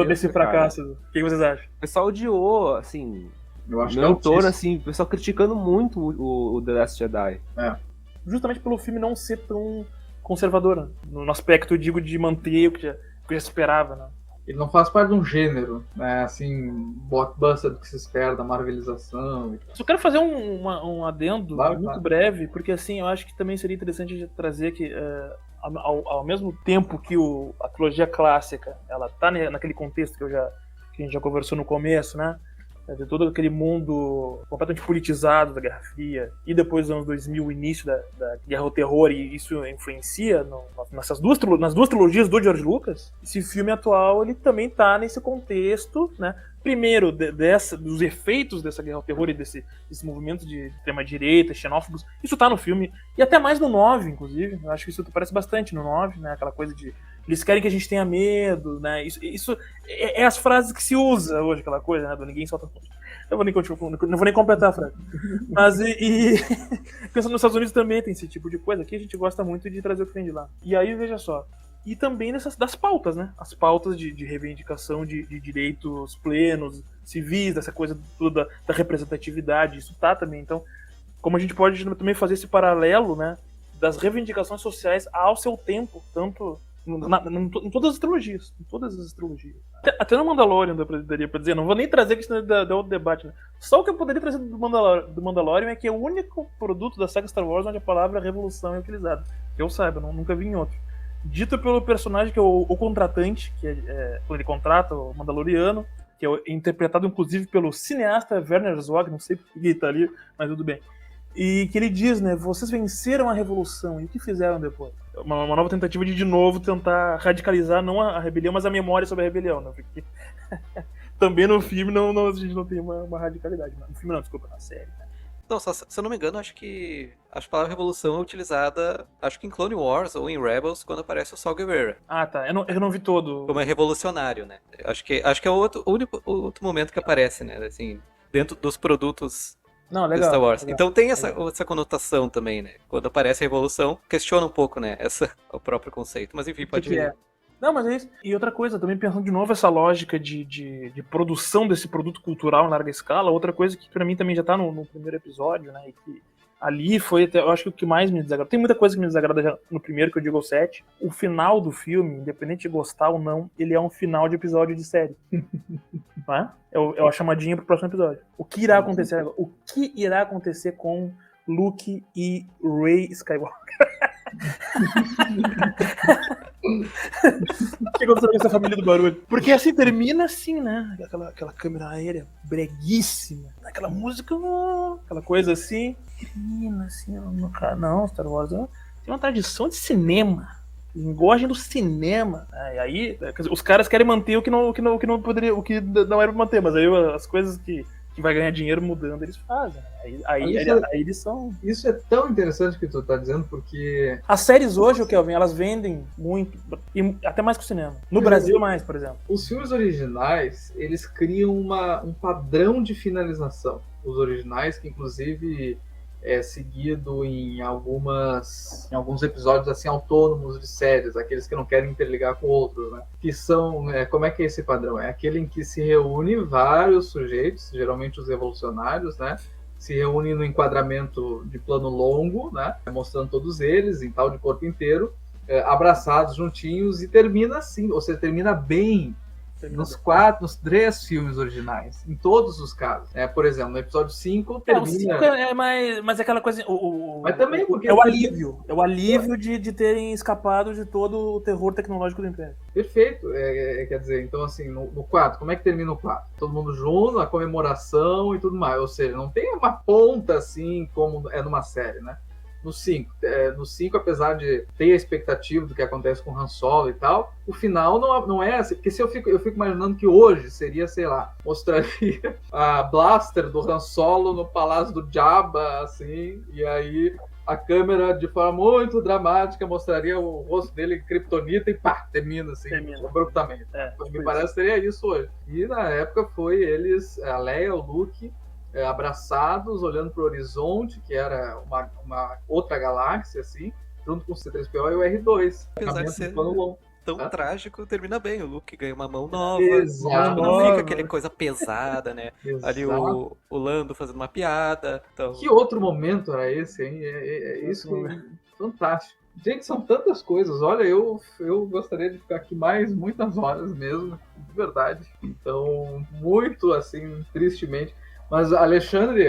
nesse fracasso? O que vocês acham? O pessoal odiou, assim, eu acho no entorno, assim, o pessoal criticando muito o The Last Jedi. Justamente pelo filme não ser tão conservador, né? No aspecto, eu digo, de manter o que já se esperava, né? Ele não faz parte de um gênero, né, assim, blockbuster do que se espera, da marvelização. Só quero fazer um adendo muito breve, porque assim, eu acho que também seria interessante trazer que, ao mesmo tempo que a trilogia clássica, ela tá naquele contexto que a gente já conversou no começo, né, de todo aquele mundo completamente politizado da Guerra Fria, e depois dos anos 2000, o início da Guerra ao Terror, e isso influencia nas duas trilogias do George Lucas. Esse filme atual, ele também está nesse contexto, né? Primeiro, dos efeitos dessa Guerra ao Terror e desse movimento de extrema-direita, xenófobos, isso está no filme, e até mais no 9, inclusive. Eu acho que isso aparece bastante no 9, né? Aquela coisa de eles querem que a gente tenha medo, né? Isso é as frases que se usa hoje, aquela coisa, né? Do ninguém solta Eu não vou nem completar a frase. Mas pensando nos Estados Unidos também tem esse tipo de coisa. Aqui a gente gosta muito de trazer o que vem de lá. E aí, veja só. E também das pautas, né? As pautas de reivindicação de direitos plenos, civis, dessa coisa toda da representatividade. Isso tá também. Então, como a gente pode também fazer esse paralelo, né? Das reivindicações sociais ao seu tempo, tanto em todas as trilogias. Em todas as trilogias. Até no Mandalorian daria pra dizer. Não vou nem trazer que isso da outro debate, né? Só o que eu poderia trazer do Mandalorian é que é o único produto da saga Star Wars onde a palavra revolução é utilizada. Que eu saiba, nunca vi em outro. Dito pelo personagem que é o contratante, que quando ele contrata o Mandaloriano, que é interpretado inclusive pelo cineasta Werner Herzog, não sei por que ele tá ali, mas tudo bem. E que ele diz, né, vocês venceram a revolução, e o que fizeram depois? Uma nova tentativa de novo tentar radicalizar não a rebelião, mas a memória sobre a rebelião, né? Porque também no filme a gente não tem uma radicalidade. No filme não, desculpa, na série, né? Não, se eu não me engano, acho que a palavra revolução é utilizada, acho que em Clone Wars ou em Rebels, quando aparece o Saw Gerrera. Ah, tá. Eu não vi todo. Como é revolucionário, né? Acho que é o único outro momento que aparece, né? Assim, dentro dos produtos Não, do legal, Star Wars. legal. Então tem essa conotação também, né? Quando aparece a revolução, questiona um pouco, né? O próprio conceito. Mas enfim, pode que é? Não, mas é isso. E outra coisa, também pensando de novo essa lógica de produção desse produto cultural em larga escala, outra coisa que pra mim também já tá no primeiro episódio, né, e que ali foi até, eu acho que o que mais me desagrada. Tem muita coisa que me desagrada já no primeiro, que eu digo o 7. O final do filme, independente de gostar ou não, ele é um final de episódio de série. Não é? É a chamadinha pro próximo episódio. O que irá acontecer agora? O que irá acontecer com Luke e Rey Skywalker? O que aconteceu com essa família do barulho? Porque assim, termina assim, né? Aquela câmera aérea breguíssima. Aquela música, aquela coisa assim. Termina assim, não, Star Wars tem uma tradição de cinema. Linguagem do cinema. E aí, quer dizer, os caras querem manter o que não poderia, o que não era pra manter, mas aí as coisas que vai ganhar dinheiro mudando, eles fazem. Aí eles são... Isso é tão interessante que tu tá dizendo, porque... As séries hoje, Kelvin, elas vendem muito, e até mais que o cinema. No Brasil, mais, por exemplo. Os filmes originais, eles criam um padrão de finalização. Os originais, que inclusive é seguido em alguns episódios assim autônomos de séries, aqueles que não querem interligar com outros, né? Que são, como é que é esse padrão? É aquele em que se reúne vários sujeitos, geralmente os revolucionários, né? Se reúnem no enquadramento de plano longo, né? Mostrando todos eles em tal de corpo inteiro, abraçados juntinhos, e termina assim, ou seja, termina bem. Nos 3 filmes originais, em todos os casos. Por exemplo, no episódio 5 termina... O 5 mas é aquela coisa... Mas também porque... É o alívio de terem escapado de todo o terror tecnológico do Império. Perfeito. Quer dizer, então assim, no 4, como é que termina o 4? Todo mundo junto, a comemoração e tudo mais. Ou seja, não tem uma ponta assim como é numa série, né? No 5, apesar de ter a expectativa do que acontece com o Han Solo e tal, o final não é assim, porque se eu fico imaginando que hoje seria, sei lá, mostraria a blaster do Han Solo no Palácio do Jabba, assim, e aí a câmera, de forma muito dramática, mostraria o rosto dele em kryptonita e pá, termina assim, abruptamente. Me parece que seria isso hoje. E na época foi eles, a Leia, o Luke, abraçados, olhando para o horizonte, que era uma outra galáxia, assim, junto com o C-3PO e o R2. Apesar de ser tão trágico, termina bem. O Luke ganha uma mão nova. Exato. Não fica aquela coisa pesada, né? Exato. Ali o Lando fazendo uma piada. Então... Que outro momento era esse, hein? Isso fantástico. Gente, são tantas coisas. Olha, eu gostaria de ficar aqui muitas horas mesmo, de verdade. Então, muito assim, tristemente. Mas, Alexandre,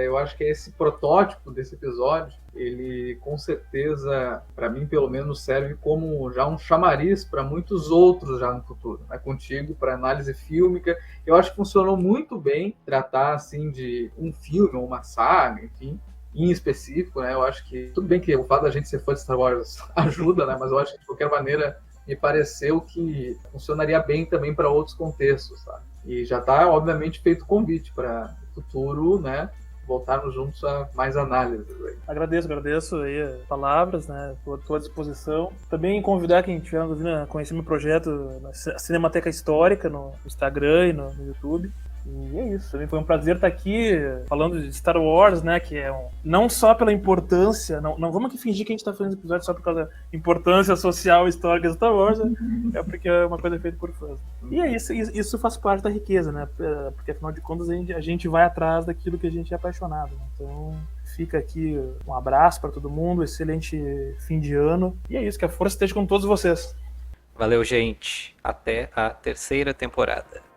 eu acho que esse protótipo desse episódio, ele com certeza, para mim pelo menos, serve como já um chamariz para muitos outros já no futuro, né? Contigo, para análise fílmica. Eu acho que funcionou muito bem tratar assim de um filme ou uma saga, enfim, em específico, né? Eu acho que, tudo bem que o fato da gente ser fã de Star Wars ajuda, né? Mas eu acho que de qualquer maneira me pareceu que funcionaria bem também para outros contextos, sabe? E já está, obviamente, feito convite para o futuro, né? Voltarmos juntos a mais análises. Agradeço aí as palavras, né? Estou à disposição. Também convidar quem estiver ouvindo a conhecer meu projeto na Cinemateca Histórica, no Instagram e no YouTube. E é isso, foi um prazer estar aqui falando de Star Wars, né, que é não só pela importância, não vamos aqui fingir que a gente está fazendo esse episódio só por causa da importância social e histórica de Star Wars, é porque é uma coisa feita por fãs. E é isso faz parte da riqueza, né, porque afinal de contas a gente vai atrás daquilo que a gente é apaixonado, né? Então fica aqui um abraço para todo mundo, excelente fim de ano, e é isso, que a força esteja com todos vocês. Valeu, gente. Até a 3ª temporada.